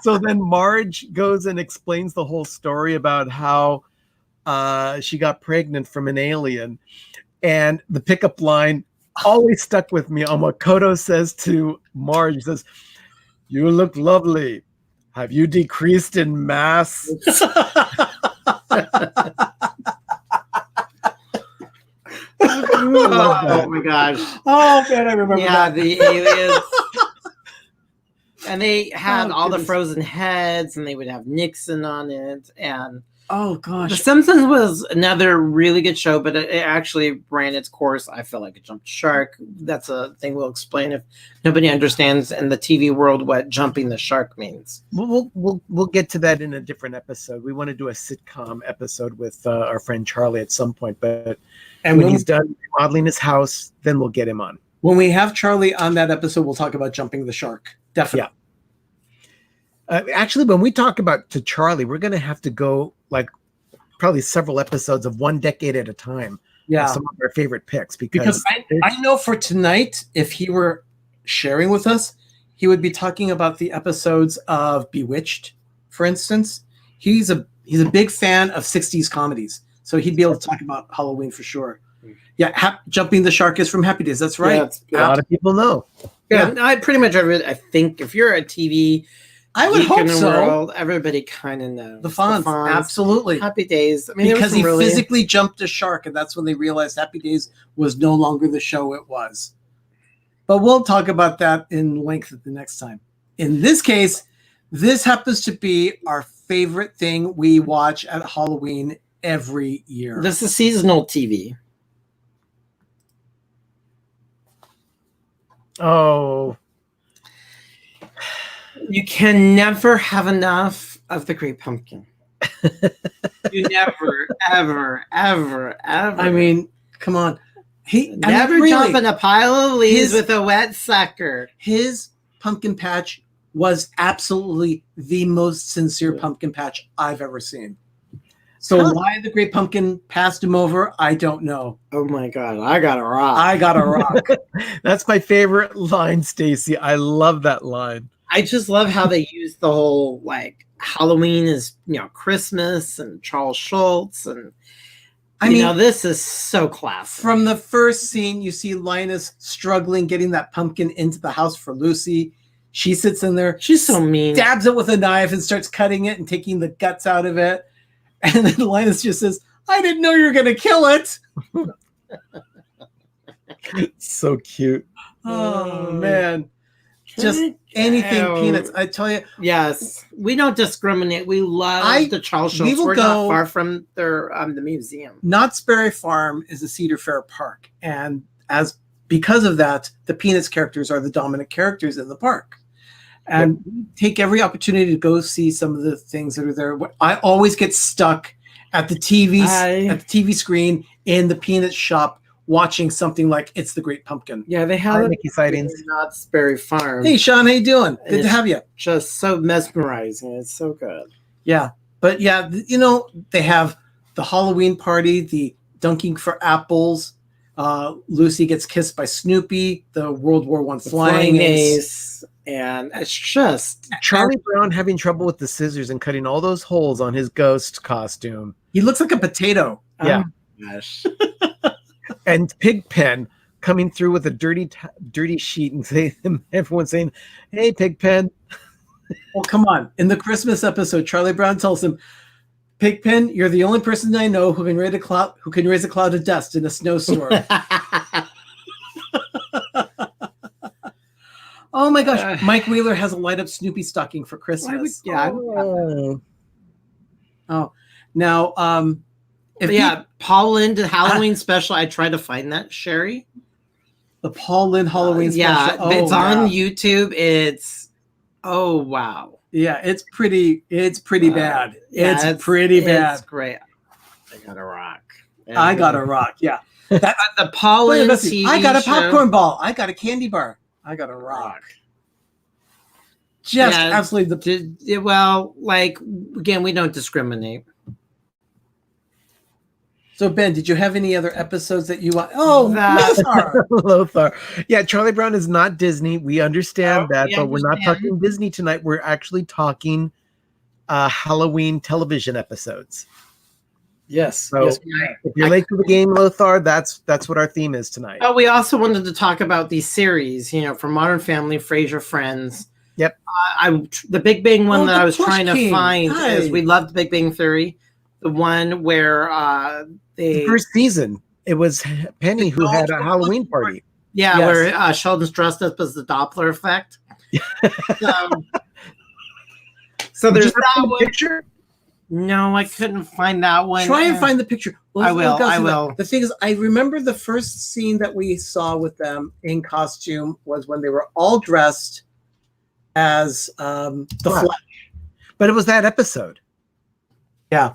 Speaker 1: So then Marge goes and explains the whole story about how she got pregnant from an alien, and the pickup line always stuck with me on what Kodo says to Marge. He says, "You look lovely. Have you decreased in mass?"
Speaker 3: Oh my gosh.
Speaker 2: Oh man, I remember that.
Speaker 3: The aliens. And they had all the frozen heads, and they would have Nixon on it. And
Speaker 2: oh gosh,
Speaker 3: The Simpsons was another really good show, but it actually ran its course. I feel like it jumped shark. That's a thing we'll explain if nobody understands in the TV world what jumping the shark means.
Speaker 1: We'll get to that in a different episode. We want to do a sitcom episode with our friend Charlie at some point, but when he's done remodeling his house, then we'll get him on.
Speaker 2: When we have Charlie on that episode, we'll talk about jumping the shark. Definitely.
Speaker 1: Yeah. Actually, when we talk about to Charlie, we're going to have to go like probably several episodes of one decade at a time.
Speaker 2: Yeah.
Speaker 1: Some of our favorite picks because
Speaker 2: I know for tonight, if he were sharing with us, he would be talking about the episodes of Bewitched, for instance. He's a big fan of 60s comedies, so he'd be able to talk about Halloween for sure. Yeah, Jumping the Shark is from Happy Days. That's right.
Speaker 1: Yeah, a lot of people know.
Speaker 3: Yeah, I pretty much I think if you're a TV,
Speaker 2: I would hope so.
Speaker 3: World, everybody kind of knows
Speaker 2: the Fonz, absolutely.
Speaker 3: Happy Days. I mean,
Speaker 2: because he physically jumped a shark, and that's when they realized Happy Days was no longer the show it was. But we'll talk about that in length at the next time. In this case, this happens to be our favorite thing we watch at Halloween every year.
Speaker 3: This is seasonal TV.
Speaker 1: Oh.
Speaker 3: You can never have enough of the Great Pumpkin. You never, ever, ever, ever.
Speaker 2: I mean, come on.
Speaker 3: Never jump in a pile of leaves with a wet sucker.
Speaker 2: His pumpkin patch was absolutely the most sincere pumpkin patch I've ever seen. So why the Great Pumpkin passed him over, I don't know.
Speaker 3: Oh my God, I got a rock.
Speaker 2: I got a rock.
Speaker 1: That's my favorite line, Stacy. I love that line.
Speaker 3: I just love how they use the whole like Halloween is Christmas and Charles Schultz and I mean this is so classic.
Speaker 2: From the first scene, you see Linus struggling getting that pumpkin into the house for Lucy. She sits in there.
Speaker 3: She's so mean.
Speaker 2: Stabs it with a knife and starts cutting it and taking the guts out of it. And then Linus just says, "I didn't know you were going to kill it."
Speaker 1: So cute.
Speaker 2: Oh man. Just anything Peanuts. I tell you.
Speaker 3: Yes. We don't discriminate. We love the Charles Schultz. We're not far from the museum.
Speaker 2: Knott's Berry Farm is a Cedar Fair park. And because of that, the Peanuts characters are the dominant characters in the park. And we take every opportunity to go see some of the things that are there. I always get stuck at the TV screen in the Peanuts shop watching something like It's the Great Pumpkin.
Speaker 3: Yeah, they have
Speaker 1: Mickey sightings.
Speaker 3: Knott's Berry Farm.
Speaker 2: Hey, Sean, how you doing? Good to have you.
Speaker 3: Just so mesmerizing. It's so good.
Speaker 2: Yeah, but yeah, they have the Halloween party, the dunking for apples. Lucy gets kissed by Snoopy, the World War I
Speaker 3: The
Speaker 2: flying ace.
Speaker 3: ace. And it's just
Speaker 1: Charlie Brown having trouble with the scissors and cutting all those holes on his ghost costume.
Speaker 2: He looks like a potato.
Speaker 1: Yeah.
Speaker 3: gosh.
Speaker 1: And Pigpen coming through with a dirty sheet and everyone saying, "Hey, Pigpen."
Speaker 2: Well, come on. In the Christmas episode, Charlie Brown tells him, Pigpen, you're the only person I know who can raise a cloud of dust in a snowstorm. Oh my gosh. Mike Wheeler has a light up Snoopy stocking for Christmas.
Speaker 1: Oh.
Speaker 2: Oh. Now,
Speaker 3: Paul Lynde did Halloween special. I tried to find that, Sherry.
Speaker 2: the Paul Lynde Halloween
Speaker 3: Yeah,
Speaker 2: special.
Speaker 3: it's on YouTube. It's wow.
Speaker 2: Yeah, it's pretty bad.
Speaker 3: Yeah,
Speaker 2: it's pretty bad.
Speaker 3: It's great. I got a rock.
Speaker 2: I got a rock. Yeah.
Speaker 3: The Paul Lynde TV
Speaker 2: I got a
Speaker 3: show.
Speaker 2: popcorn ball. I got a candy bar. I got a rock. Just
Speaker 3: Yeah,
Speaker 2: absolutely
Speaker 3: well, like again, we don't discriminate.
Speaker 2: So Ben, did you have any other episodes that you want? Oh, Lothar.
Speaker 1: Lothar. Yeah, Charlie Brown is not Disney. We understand that,
Speaker 3: we
Speaker 1: but we're not
Speaker 3: understand.
Speaker 1: talking Disney tonight. We're actually talking Halloween television episodes.
Speaker 2: Yes.
Speaker 1: So
Speaker 2: Yes.
Speaker 1: if you're late to the game, Lothar, that's what our theme is tonight.
Speaker 3: Oh, we also wanted to talk about these series, from Modern Family, Frasier, Friends.
Speaker 1: Yep.
Speaker 3: The Big Bang one that
Speaker 2: the
Speaker 3: I was
Speaker 2: Plush
Speaker 3: trying to
Speaker 2: King.
Speaker 3: find
Speaker 2: Hi.
Speaker 3: is we loved Big Bang Theory. The one where
Speaker 1: The first season, it was Penny who had a Halloween party.
Speaker 3: yeah,
Speaker 2: Yes.
Speaker 3: where Sheldon's dressed up as the Doppler effect. So there's
Speaker 1: Did you
Speaker 3: that
Speaker 1: find the
Speaker 3: one.
Speaker 1: picture?
Speaker 3: No, I couldn't find that one.
Speaker 2: Try and find the picture.
Speaker 3: I will.
Speaker 2: The thing is, I remember the first scene that we saw with them in costume was when they were all dressed as the
Speaker 1: Flash.
Speaker 2: Flash.
Speaker 1: But it was that episode.
Speaker 2: Yeah.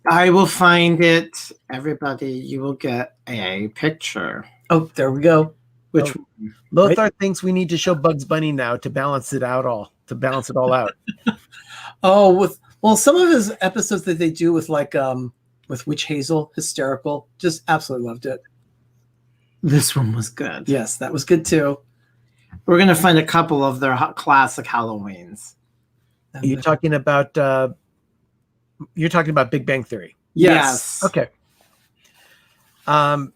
Speaker 3: I will find it. Everybody, you will get a picture.
Speaker 2: Oh, there we go.
Speaker 3: Which
Speaker 1: Lothar thinks we need to show Bugs Bunny now to balance it out all out.
Speaker 2: Oh, some of his episodes that they do with with Witch Hazel, hysterical. Just absolutely loved it.
Speaker 3: this one was good.
Speaker 2: Yes, that was good too.
Speaker 3: We're gonna find a couple of their classic Halloweens.
Speaker 1: You're talking about Big Bang Theory.
Speaker 2: Yes.
Speaker 1: Okay.
Speaker 3: Well,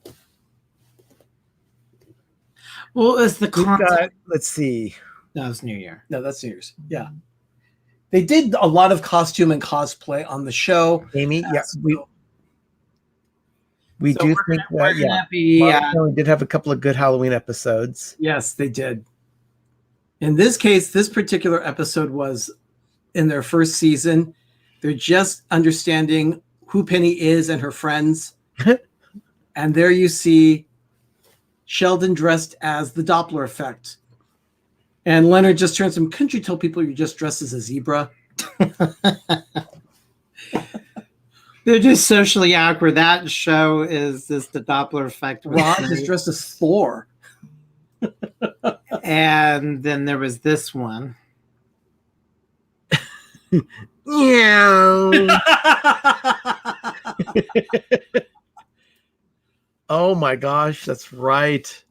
Speaker 3: is the
Speaker 1: We've
Speaker 3: concept?
Speaker 1: got, let's see.
Speaker 3: That was New Year.
Speaker 2: No, that's New Year's. Yeah. They did a lot of costume and cosplay on the show.
Speaker 1: Amy,
Speaker 2: Yes.
Speaker 1: we
Speaker 3: So
Speaker 1: do
Speaker 3: we're
Speaker 1: think
Speaker 3: gonna
Speaker 1: that
Speaker 3: be,
Speaker 1: Modern Family did have a couple of good Halloween episodes.
Speaker 2: Yes, they did. In this case, this particular episode was in their first season. They're just understanding who Penny is and her friends. And there you see Sheldon dressed as the Doppler effect. And Leonard just turns to him, couldn't you tell people you're just dressed as a zebra?
Speaker 3: They're just socially awkward. That show is the Doppler effect.
Speaker 2: Rod is dressed as Thor.
Speaker 3: And then there was this one.
Speaker 1: Yeah. Oh my gosh, that's right.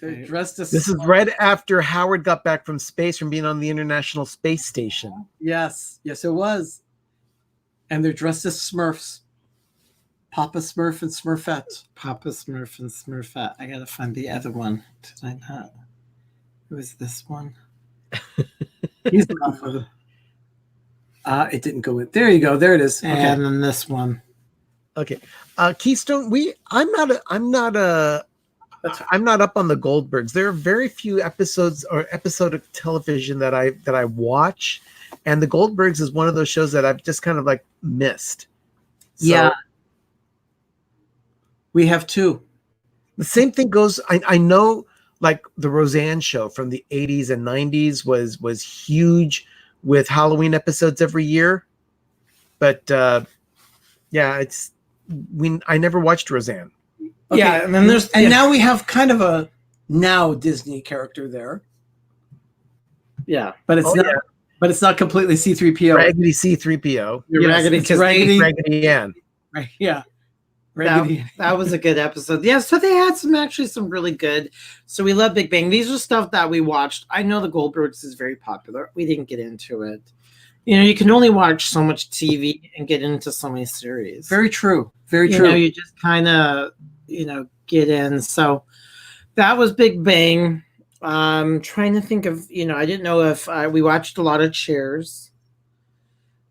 Speaker 2: They're dressed as
Speaker 1: This is right after Howard got back from space from being on the International Space Station.
Speaker 2: Yes, it was. And they're dressed as Smurfs. Papa Smurf and Smurfette.
Speaker 3: Papa Smurf and Smurfette. I gotta find the other one. Did I not? It was this one.
Speaker 2: He's the godfather. It didn't go in. There you go. There it is. Okay.
Speaker 3: And then this one.
Speaker 1: Okay. Keystone, I'm not up on the Goldbergs. There are very few episode of television that I watch, and the Goldbergs is one of those shows that I've just kind of like missed. So,
Speaker 2: Yeah. We have two.
Speaker 1: the same thing goes. I know, like the Roseanne show from the 80s and 90s was huge with Halloween episodes every year, but yeah, I never watched Roseanne.
Speaker 2: Okay.
Speaker 3: Yeah, and then there's
Speaker 2: now we have kind of a now Disney character there,
Speaker 3: yeah.
Speaker 2: but it's not.
Speaker 1: Yeah.
Speaker 2: But it's not completely C-3PO.
Speaker 1: Raggedy C-3PO.
Speaker 3: You're
Speaker 2: Yes,
Speaker 3: Raggedy
Speaker 2: it's
Speaker 3: because
Speaker 2: Raggedy.
Speaker 1: Raggedy Ann.
Speaker 2: Right? Yeah.
Speaker 3: That was a good episode. Yeah, so they had some really good. So we love Big Bang. These are stuff that we watched. I know the Goldbergs is very popular. We didn't get into it. You know, you can only watch so much TV and get into so many series.
Speaker 2: Very true. Very true.
Speaker 3: You know, you just kind of, get in. So that was Big Bang. Trying to think of, I didn't know if we watched a lot of Cheers.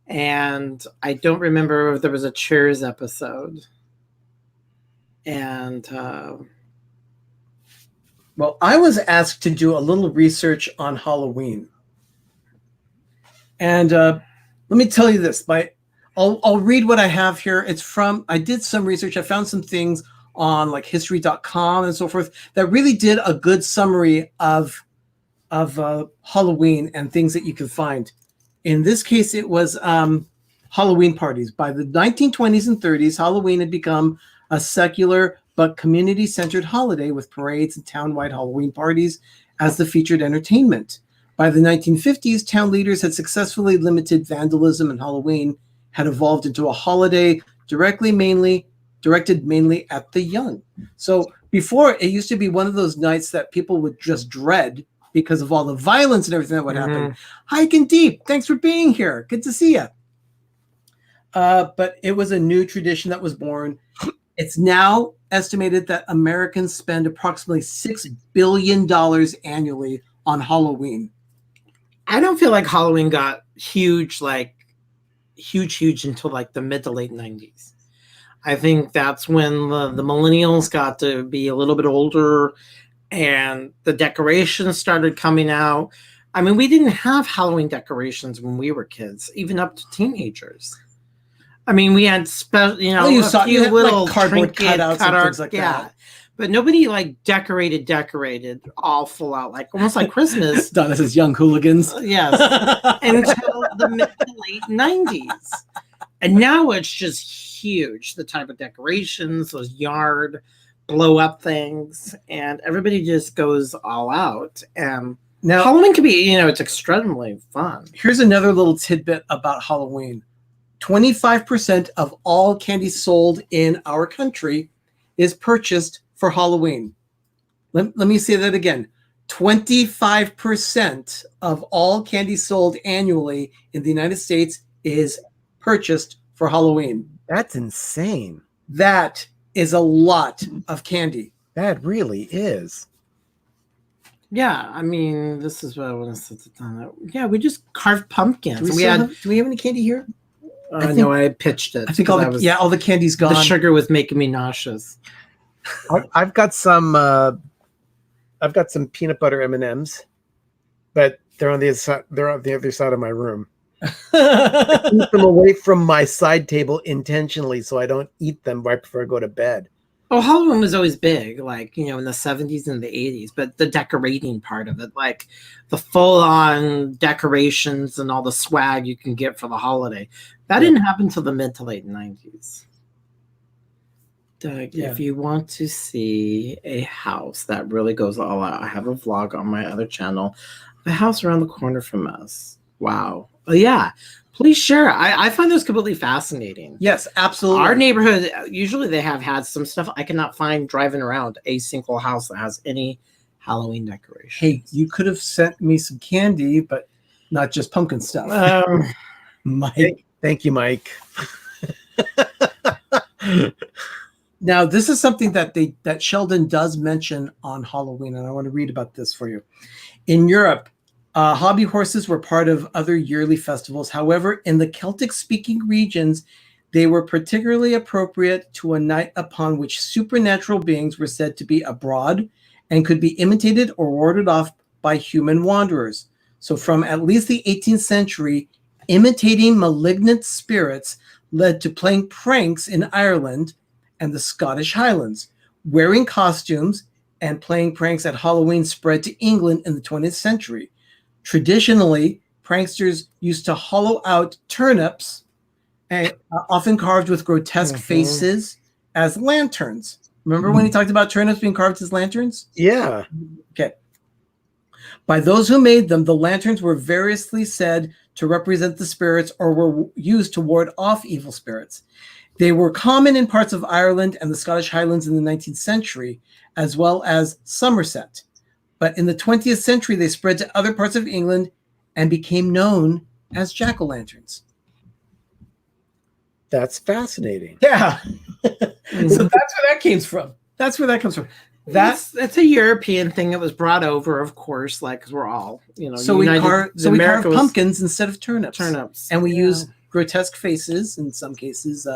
Speaker 3: And I don't remember if there was a Cheers episode. And
Speaker 2: well, I was asked to do a little research on Halloween, and let me tell you this. I'll read what I have here. It's from, I did some research. I found some things on like history.com and so forth that really did a good summary of Halloween and things that you can find. In this case, it was Halloween parties. By the 1920s and 30s, Halloween had become a secular but community-centered holiday with parades and town-wide Halloween parties as the featured entertainment. By the 1950s, town leaders had successfully limited vandalism, and Halloween had evolved into a holiday directed mainly at the young. So before, it used to be one of those nights that people would just dread because of all the violence and everything that would happen. Hi, Ken Deep. Thanks for being here. Good to see you. But it was a new tradition that was born. It's now estimated that Americans spend approximately $6 billion annually on Halloween.
Speaker 3: I don't feel like Halloween got huge until like the mid to late 90s. I think that's when the millennials got to be a little bit older and the decorations started coming out. I mean, we didn't have Halloween decorations when we were kids, even up to teenagers. I mean, we had a few little
Speaker 2: like cardboard cutouts and things like that.
Speaker 3: But nobody like decorated all full out, like almost like Christmas.
Speaker 2: Donna says young hooligans.
Speaker 3: Yes. Until the mid to late 90s. And now it's just huge, the type of decorations, those yard blow up things, and everybody just goes all out. And now Halloween can be, it's extremely fun.
Speaker 2: Here's another little tidbit about Halloween. 25% of all candy sold in our country is purchased for Halloween. Let me say that again. 25% of all candy sold annually in the United States is purchased for Halloween.
Speaker 1: That's insane.
Speaker 2: That is a lot of candy.
Speaker 1: That really is.
Speaker 3: Yeah, I mean, this is what I want to sit down. Yeah, we just carved pumpkins.
Speaker 2: Do we have any candy here?
Speaker 3: No, I pitched it.
Speaker 2: I think all the candy's gone.
Speaker 3: The sugar was making me nauseous.
Speaker 1: I've got some peanut butter M&Ms, but they're on the other side of my room. I keep them away from my side table intentionally so I don't eat them right before I go to bed.
Speaker 3: Oh, Halloween was always big, like, in the 70s and the 80s, but the decorating part of it, like the full-on decorations and all the swag you can get for the holiday, that didn't happen until the mid to late 90s. Doug, if you want to see a house that really goes all out, I have a vlog on my other channel, the house around the corner from us. Wow. Oh, yeah. Please share. I find this completely fascinating.
Speaker 2: Yes, absolutely.
Speaker 3: Our neighborhood, usually they have had some stuff. I cannot find driving around a single house that has any Halloween decoration.
Speaker 2: Hey, you could have sent me some candy, but not just pumpkin stuff.
Speaker 1: Mike. Thank you, Mike.
Speaker 2: Now, this is something that Sheldon does mention on Halloween, and I want to read about this for you. In Europe, hobby horses were part of other yearly festivals. However, in the Celtic-speaking regions, they were particularly appropriate to a night upon which supernatural beings were said to be abroad and could be imitated or warded off by human wanderers. So from at least the 18th century, imitating malignant spirits led to playing pranks in Ireland and the Scottish Highlands. Wearing costumes and playing pranks at Halloween spread to England in the 20th century. Traditionally, pranksters used to hollow out turnips, often carved with grotesque faces, as lanterns. Remember when he talked about turnips being carved as lanterns?
Speaker 1: Yeah.
Speaker 2: Okay. By those who made them, the lanterns were variously said to represent the spirits or were used to ward off evil spirits. They were common in parts of Ireland and the Scottish Highlands in the 19th century, as well as Somerset. But in the 20th century, they spread to other parts of England and became known as jack-o'-lanterns.
Speaker 1: That's fascinating.
Speaker 2: Yeah. So that's where that came from. That's where that comes from.
Speaker 3: That's a European thing that was brought over, of course, like because we're all,
Speaker 2: So we carve pumpkins instead of turnips.
Speaker 3: Turnips.
Speaker 2: And we use grotesque faces, in some cases,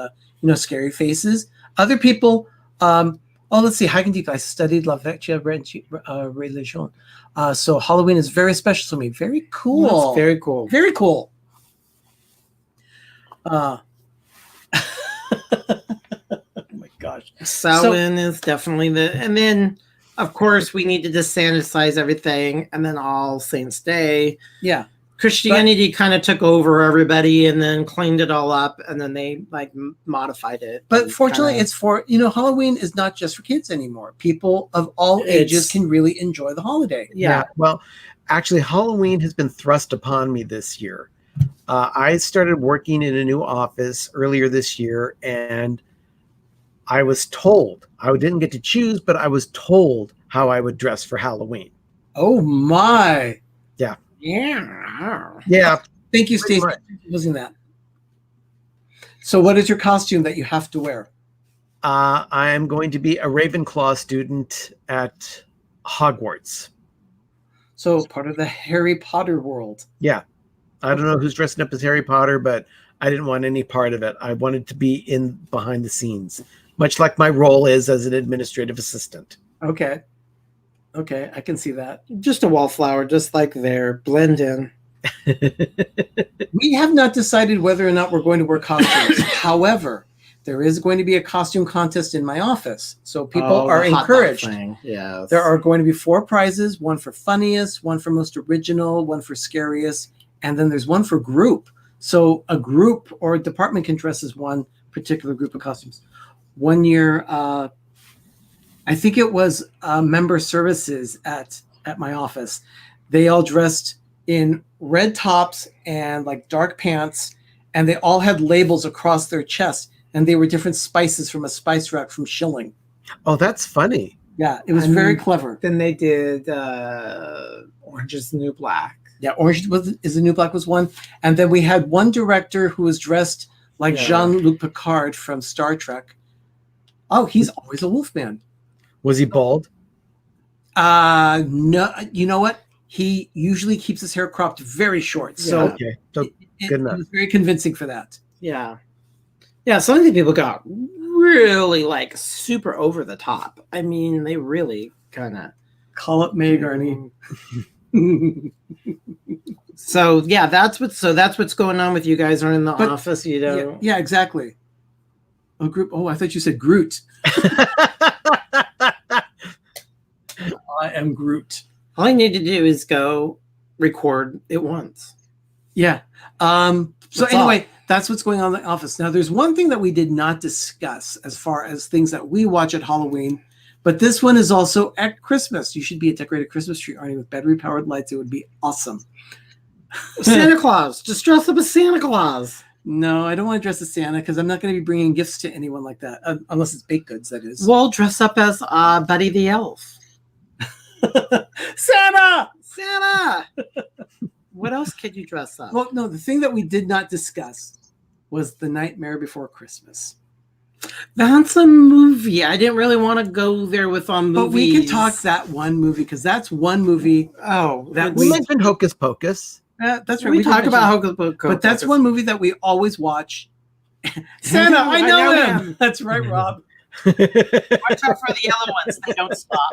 Speaker 2: scary faces. Other people, let's see, high and deep. I studied La Vecchia Religion. So Halloween is very special to me. Very cool.
Speaker 3: That's very cool.
Speaker 2: Very cool. Oh my gosh.
Speaker 3: Samhain is definitely and then of course we needed to sanitize everything, and then All Saints Day.
Speaker 2: Yeah.
Speaker 3: Christianity kind of took over everybody and then cleaned it all up, and then they like modified it.
Speaker 2: But fortunately, it's for, Halloween is not just for kids anymore. People of all ages can really enjoy the holiday.
Speaker 3: Yeah.
Speaker 1: Well, actually, Halloween has been thrust upon me this year. I started working in a new office earlier this year, and I was told, I didn't get to choose, but I was told how I would dress for Halloween.
Speaker 2: Oh my.
Speaker 1: Yeah.
Speaker 3: Yeah.
Speaker 1: Yeah.
Speaker 2: Thank you, Stacey, for using that. So what is your costume that you have to wear?
Speaker 1: I am going to be a Ravenclaw student at Hogwarts.
Speaker 2: So part of the Harry Potter world.
Speaker 1: Yeah. I don't know who's dressing up as Harry Potter, but I didn't want any part of it. I wanted to be in behind the scenes, much like my role is as an administrative assistant.
Speaker 2: Okay. Okay, I can see that.
Speaker 3: Just a wallflower, just like there. Blend in.
Speaker 2: We have not decided whether or not we're going to wear costumes. However, there is going to be a costume contest in my office. So people are encouraged.
Speaker 3: Yeah.
Speaker 2: There are going to be 4 prizes, one for funniest, one for most original, one for scariest, and then there's one for group. So a group or a department can dress as one particular group of costumes. One year, I think it was member services at my office. They all dressed in red tops and like dark pants, and they all had labels across their chest, and they were different spices from a spice rack from Schilling.
Speaker 1: Oh, that's funny.
Speaker 2: Yeah, it was very clever.
Speaker 3: Then they did Orange is the New Black.
Speaker 2: Yeah, Orange is the New Black was one. And then we had one director who was dressed like Jean-Luc Picard from Star Trek. Oh, he's always a Wolfman.
Speaker 1: Was he bald?
Speaker 2: No, you know what? He usually keeps his hair cropped very short. So
Speaker 1: okay, so good enough.
Speaker 2: It was very convincing for that.
Speaker 3: Yeah. Yeah, some of the people got really like super over the top. I mean, they really kind of
Speaker 2: call up Meg, Arnie.
Speaker 3: So yeah, that's what's going on with you guys are in the office. You know.
Speaker 2: Yeah, exactly. A group. Oh, I thought you said Groot. I am Groot.
Speaker 3: All I need to do is go record it once.
Speaker 2: Yeah. So anyway, that's what's going on in the office. Now, there's one thing that we did not discuss as far as things that we watch at Halloween, but this one is also at Christmas. You should be a decorated Christmas tree, Arnie, with battery-powered lights. It would be awesome.
Speaker 3: Santa Claus. Just dress up as Santa Claus.
Speaker 2: No, I don't want to dress as Santa because I'm not going to be bringing gifts to anyone like that, unless it's baked goods, that is.
Speaker 3: Well, dress up as Buddy the Elf.
Speaker 2: Santa!
Speaker 3: What else could you dress up?
Speaker 2: Well, no, the thing that we did not discuss was The Nightmare Before Christmas.
Speaker 3: That's a movie. I didn't really want to go there with movies.
Speaker 2: But we can talk that one movie because that's one movie.
Speaker 3: Oh,
Speaker 2: that
Speaker 1: we mentioned Hocus Pocus.
Speaker 2: That's right.
Speaker 3: We talk about Hocus Pocus.
Speaker 2: But that's one movie that we always watch. Santa, I know him. That's right, Rob.
Speaker 3: Watch out for the yellow ones. They don't stop.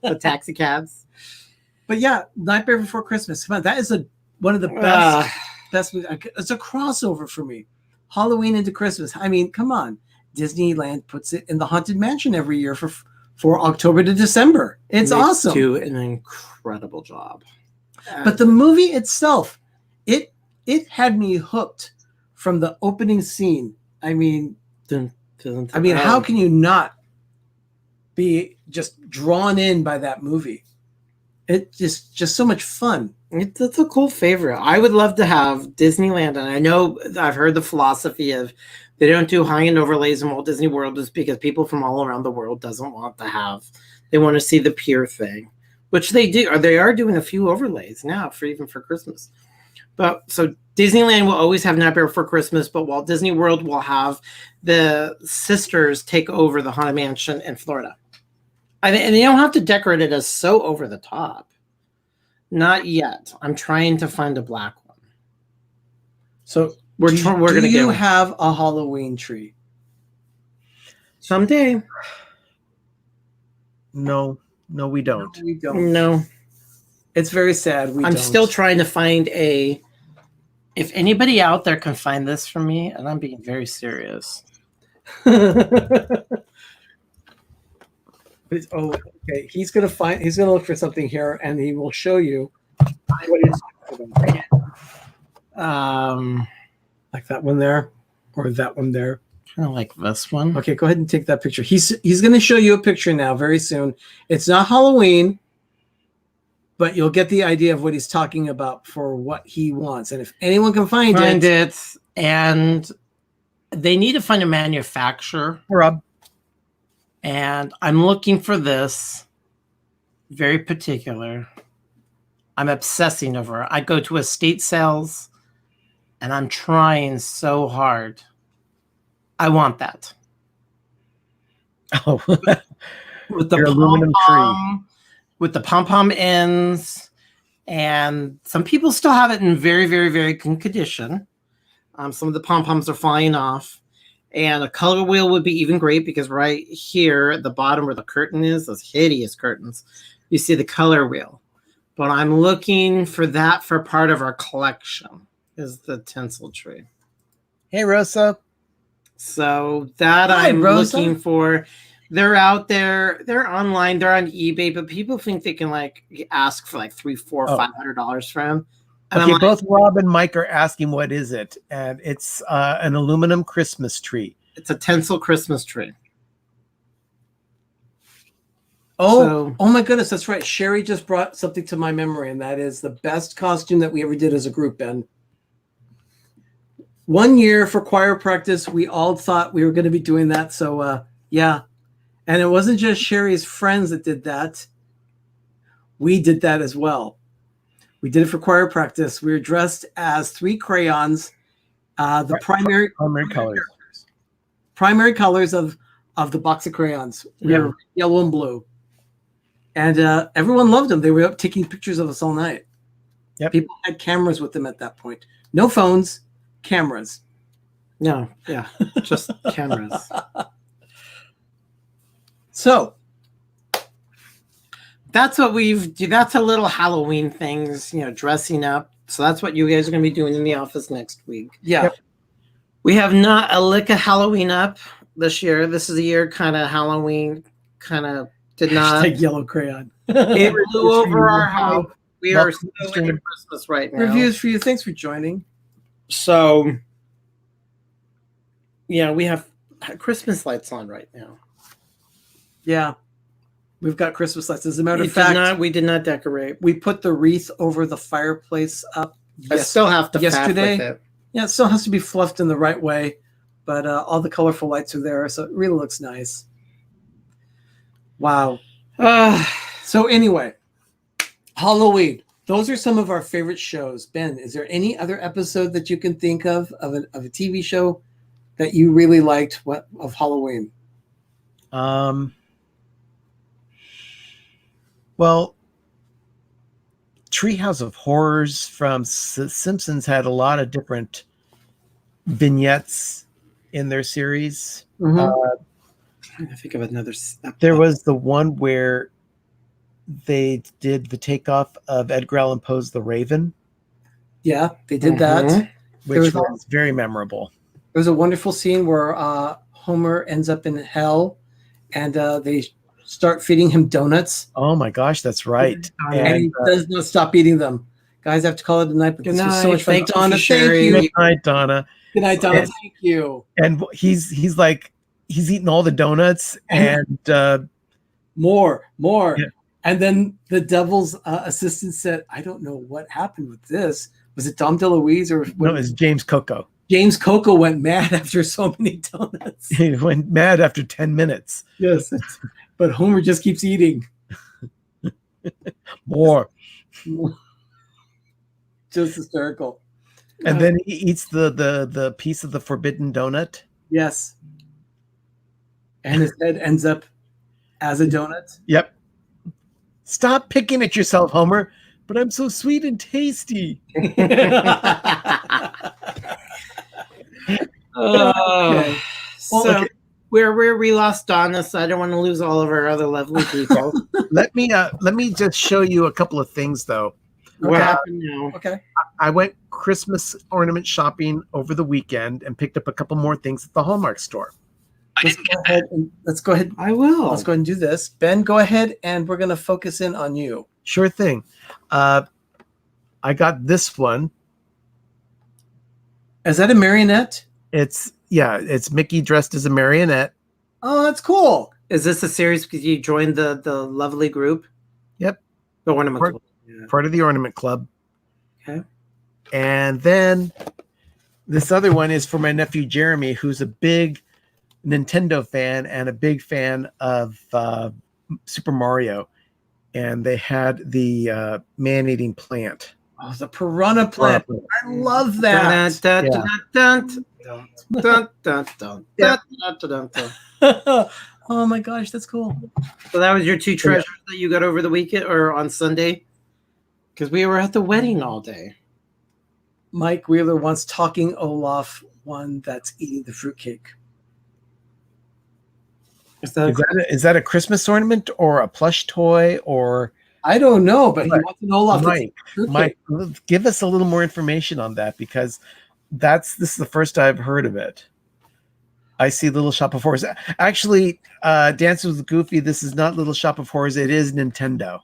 Speaker 3: The taxi cabs.
Speaker 2: But yeah, Nightmare Before Christmas. Come on, that is one of the best movies. It's a crossover for me. Halloween into Christmas. I mean, come on. Disneyland puts it in the Haunted Mansion every year for October to December. It's awesome.
Speaker 3: They do an incredible job.
Speaker 2: But the movie itself, it had me hooked from the opening scene. I mean, how can you not be just drawn in by that movie? It's just so much fun.
Speaker 3: It's a cool favorite. I would love to have Disneyland, and I know I've heard the philosophy of they don't do high-end overlays in Walt Disney World is because people from all around the world doesn't want to have. They want to see the pure thing, which they do. Or they are doing a few overlays now for even for Christmas. But so Disneyland will always have Nightmare Before Christmas, but Walt Disney World will have the sisters take over the Haunted Mansion in Florida. And they don't have to decorate it as so over the top. Not yet. I'm trying to find a black one.
Speaker 2: So
Speaker 3: We're
Speaker 2: do
Speaker 3: going to
Speaker 2: you
Speaker 3: get
Speaker 2: have a Halloween tree?
Speaker 3: someday.
Speaker 1: No, we don't.
Speaker 2: No, we don't.
Speaker 3: No,
Speaker 2: It's very sad.
Speaker 3: I'm still trying to find a. If anybody out there can find this for me, and I'm being very serious.
Speaker 2: Oh, okay. He's gonna look for something here, and he will show you what he's talking about. Like that one there, or that one there.
Speaker 3: Kind of like this one.
Speaker 2: Okay, go ahead and take that picture. He's gonna show you a picture now very soon. It's not Halloween, but you'll get the idea of what he's talking about for what he wants. And if anyone can find it,
Speaker 3: and they need to find a manufacturer.
Speaker 1: Rob.
Speaker 3: And I'm looking for this very particular. I'm obsessing over it. I go to estate sales and I'm trying so hard. I want that.
Speaker 1: Oh,
Speaker 3: With the
Speaker 1: your aluminum tree.
Speaker 3: With the pom-pom ends. And some people still have it in very, very, very good condition. Some of the pom-poms are flying off. And a color wheel would be even great because right here at the bottom where the curtain is, those hideous curtains, you see the color wheel. But I'm looking for that for part of our collection is the tinsel tree.
Speaker 1: Hey, Rosa.
Speaker 3: So that
Speaker 2: Hi,
Speaker 3: I'm
Speaker 2: Rosa.
Speaker 3: looking for. They're out there. They're online. They're on eBay, but people think they can like ask for like $300, $400, $500 for them. And
Speaker 1: Okay,
Speaker 3: I'm like,
Speaker 1: both Rob and Mike are asking what is it, and it's an aluminum Christmas tree.
Speaker 3: it's a tinsel Christmas tree.
Speaker 2: oh my goodness, that's right. Sherry just brought something to my memory, and that is the best costume that we ever did as a group, Ben. One year for choir practice, we all thought we were going to be doing that. So yeah. And it wasn't just Sherry's friends that did that. We did that as well. We did it for choir practice. We were dressed as 3 crayons, the primary colors of the box of crayons. We
Speaker 3: Yeah.
Speaker 2: were yellow and blue. And everyone loved them. They were up taking pictures of us all night.
Speaker 1: Yep.
Speaker 2: People had cameras with them at that point. No phones, cameras.
Speaker 3: No, yeah, just cameras.
Speaker 2: So
Speaker 3: That's what that's a little Halloween things, dressing up. So that's what you guys are going to be doing in the office next week.
Speaker 2: yeah.
Speaker 1: Yep.
Speaker 3: We have not a lick of Halloween up this year. This is a year kind of Halloween kind of did not.
Speaker 2: Hashtag yellow crayon.
Speaker 3: It flew over our house. We are
Speaker 1: Welcome
Speaker 3: still
Speaker 1: to
Speaker 3: into Christmas right now.
Speaker 2: Reviews for you. Thanks for joining.
Speaker 3: So, yeah, we have Christmas lights on right now.
Speaker 2: Yeah. We've got Christmas lights. As a matter of fact,
Speaker 3: We did not decorate.
Speaker 2: we put the wreath over the fireplace up.
Speaker 3: I still have to
Speaker 2: yesterday.
Speaker 3: faff with it.
Speaker 2: Yeah, it still has to be fluffed in the right way, but all the colorful lights are there, so it really looks nice. Wow. So anyway, Halloween. Those are some of our favorite shows. Ben, is there any other episode that you can think of a TV show that you really liked of Halloween?
Speaker 1: Well, Treehouse of Horrors from Simpsons had a lot of different vignettes in their series.
Speaker 3: I'm trying to think of another.
Speaker 1: There was the one where they did the takeoff of Edgar Allan Poe's The Raven,
Speaker 2: Yeah, they did that.
Speaker 1: which
Speaker 2: was
Speaker 1: was very memorable.
Speaker 2: There's a wonderful scene where Homer ends up in hell, and they start feeding him donuts,
Speaker 1: Oh my gosh, that's right.
Speaker 2: and he does not stop eating them. Guys, I have to call it a night, but
Speaker 3: Good
Speaker 2: this was so
Speaker 3: night.
Speaker 2: much fun.
Speaker 3: Thank you for
Speaker 2: Donna, thank
Speaker 3: sharing.
Speaker 2: you.
Speaker 1: Good night, Donna.
Speaker 2: Good night, Donna.
Speaker 1: And-
Speaker 2: Thank you.
Speaker 1: And he's like he's eating all the donuts and
Speaker 2: More.
Speaker 1: Yeah.
Speaker 2: And then the devil's assistant said, I don't know what happened with this. Was it Dom DeLuise or
Speaker 1: No, it's James Coco.
Speaker 2: James Coco went mad after so many donuts?
Speaker 1: He went mad after 10 minutes.
Speaker 2: Yes. But Homer just keeps eating.
Speaker 1: More.
Speaker 2: Just hysterical.
Speaker 1: And then he eats the piece of the forbidden donut.
Speaker 2: Yes. And his head ends up as a donut.
Speaker 1: Yep. Stop picking at yourself, Homer. But I'm so sweet and tasty.
Speaker 2: Okay.
Speaker 3: So where we lost Donna, so I don't want to lose all of our other lovely people.
Speaker 1: Let me just show you a couple of things though.
Speaker 3: What happened now?
Speaker 2: Okay.
Speaker 1: I went Christmas ornament shopping over the weekend and picked up a couple more things at the Hallmark store.
Speaker 2: Let's go ahead.
Speaker 3: I will.
Speaker 2: Let's go ahead and do this. Ben, go ahead, and we're going to focus in on you.
Speaker 1: Sure thing. I got this one.
Speaker 2: Is that a marionette?
Speaker 1: It's Mickey dressed as a marionette.
Speaker 2: Oh, that's cool.
Speaker 3: Is this a series because you joined the lovely group?
Speaker 1: Yep.
Speaker 3: The ornament club.
Speaker 1: Yeah. Part of the ornament club.
Speaker 3: Okay.
Speaker 1: And then this other one is for my nephew Jeremy, who's a big Nintendo fan and a big fan of Super Mario. And they had the man-eating plant.
Speaker 2: Oh, the piranha plant. I love that. Oh my gosh, that's cool.
Speaker 3: So that was your two treasures that you got over the weekend or on Sunday? Because we were at the wedding all day.
Speaker 2: Mike Wheeler wants Talking Olaf, one that's eating the fruitcake.
Speaker 1: Is that a Christmas ornament or a plush toy or?
Speaker 2: I don't know, but he wants an Olaf.
Speaker 1: Mike, give us a little more information on that because this is the first I've heard of it. I see Little Shop of Horrors. Actually, Dances with Goofy, this is not Little Shop of Horrors. It is Nintendo.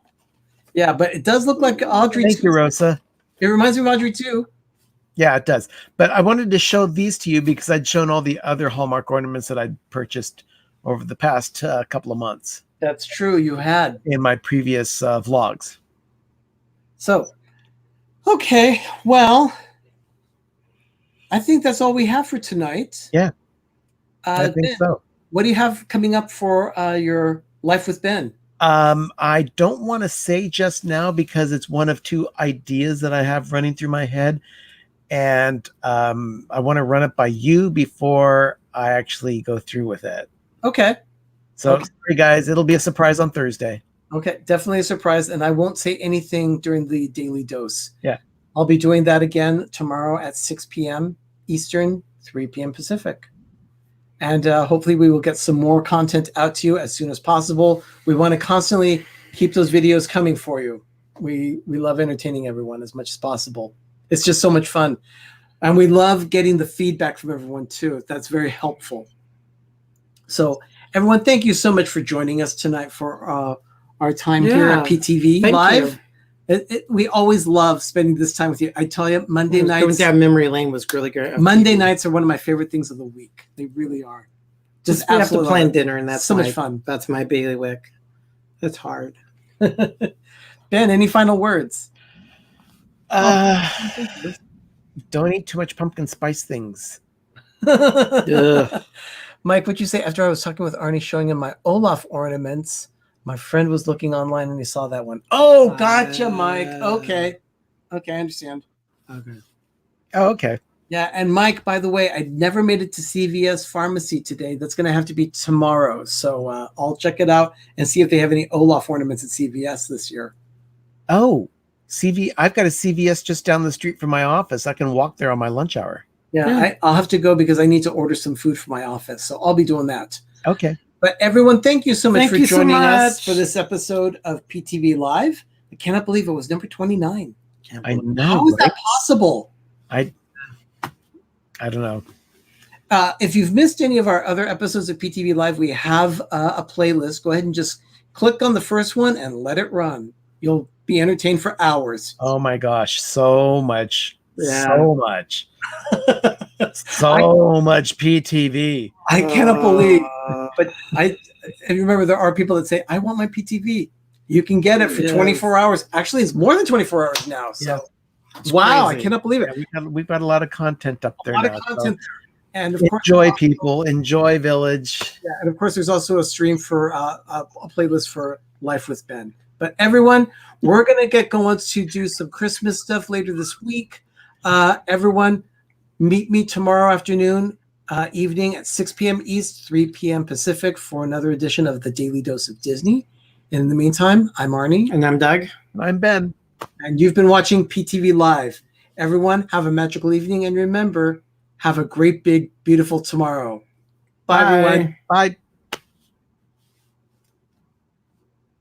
Speaker 2: Yeah, but it does look like Audrey.
Speaker 1: Thank you, Rosa.
Speaker 2: It reminds me of Audrey too.
Speaker 1: Yeah, it does. But I wanted to show these to you because I'd shown all the other Hallmark ornaments that I'd purchased over the past couple of months.
Speaker 2: That's true. You had
Speaker 1: in my previous vlogs.
Speaker 2: So, okay. Well, I think that's all we have for tonight.
Speaker 1: Yeah. I think
Speaker 2: Ben,
Speaker 1: so.
Speaker 2: What do you have coming up for your Life with Ben?
Speaker 1: I don't want to say just now because it's one of two ideas that I have running through my head. And I want to run it by you before I actually go through with it.
Speaker 2: Okay.
Speaker 1: So, sorry guys, it'll be a surprise on Thursday.
Speaker 2: Okay, definitely a surprise. And I won't say anything during the Daily Dose.
Speaker 1: Yeah.
Speaker 2: I'll be doing that again tomorrow at 6 p.m. Eastern, 3 p.m. Pacific. And hopefully we will get some more content out to you as soon as possible. We want to constantly keep those videos coming for you. We love entertaining everyone as much as possible. It's just so much fun. And we love getting the feedback from everyone too. That's very helpful. So everyone, thank you so much for joining us tonight for our time here at PTV Live. We always love spending this time with you. I tell you, Monday nights.
Speaker 3: Going down memory lane was really great.
Speaker 2: Monday nights are one of my favorite things of the week. They really are.
Speaker 3: Just we have to plan dinner, and that's
Speaker 2: so much fun.
Speaker 3: That's my bailiwick. That's hard.
Speaker 2: Ben, any final words?
Speaker 1: Don't eat too much pumpkin spice things.
Speaker 2: Mike, what'd you say after I was talking with Arnie, showing him my Olaf ornaments? My friend was looking online and he saw that one. Oh, gotcha, Mike. Okay, I understand.
Speaker 3: Okay.
Speaker 1: Oh, okay.
Speaker 2: Yeah, and Mike, by the way, I never made it to CVS Pharmacy today. That's going to have to be tomorrow. So I'll check it out and see if they have any Olaf ornaments at CVS this year.
Speaker 1: Oh, I've got a CVS just down the street from my office. I can walk there on my lunch hour.
Speaker 2: Yeah, I'll have to go because I need to order some food for my office. So I'll be doing that.
Speaker 1: Okay.
Speaker 2: But everyone, thank you so much for joining us for this episode of PTV Live. I cannot believe it was number 29.
Speaker 1: I know.
Speaker 2: How is that possible?
Speaker 1: I don't know.
Speaker 2: If you've missed any of our other episodes of PTV Live, we have a playlist. Go ahead and just click on the first one and let it run. You'll be entertained for hours.
Speaker 1: Oh my gosh, so much.
Speaker 2: Yeah.
Speaker 1: So much. So much PTV.
Speaker 2: I cannot believe. But I remember there are people that say, I want my PTV. You can get it for
Speaker 3: Yes.
Speaker 2: 24 hours. Actually, it's more than 24 hours now. So,
Speaker 1: It's
Speaker 2: wow,
Speaker 1: crazy.
Speaker 2: I cannot believe it.
Speaker 1: Yeah, we've got a lot of content up there
Speaker 2: A lot
Speaker 1: now.
Speaker 2: of content. And of
Speaker 1: So
Speaker 2: course,
Speaker 1: enjoy, people. Enjoy Village.
Speaker 2: yeah, and of course, there's also a stream for a playlist for Life with Ben. But everyone, we're gonna get going to do some Christmas stuff later this week. Everyone, meet me tomorrow afternoon, evening at 6 p.m. East, 3 p.m. Pacific for another edition of the Daily Dose of Disney. In the meantime, I'm Arnie,
Speaker 3: And I'm Doug.
Speaker 1: I'm Ben.
Speaker 2: and you've been watching PTV Live. Everyone, have a magical evening, and remember, have a great, big, beautiful tomorrow. Bye, everyone.
Speaker 1: Bye.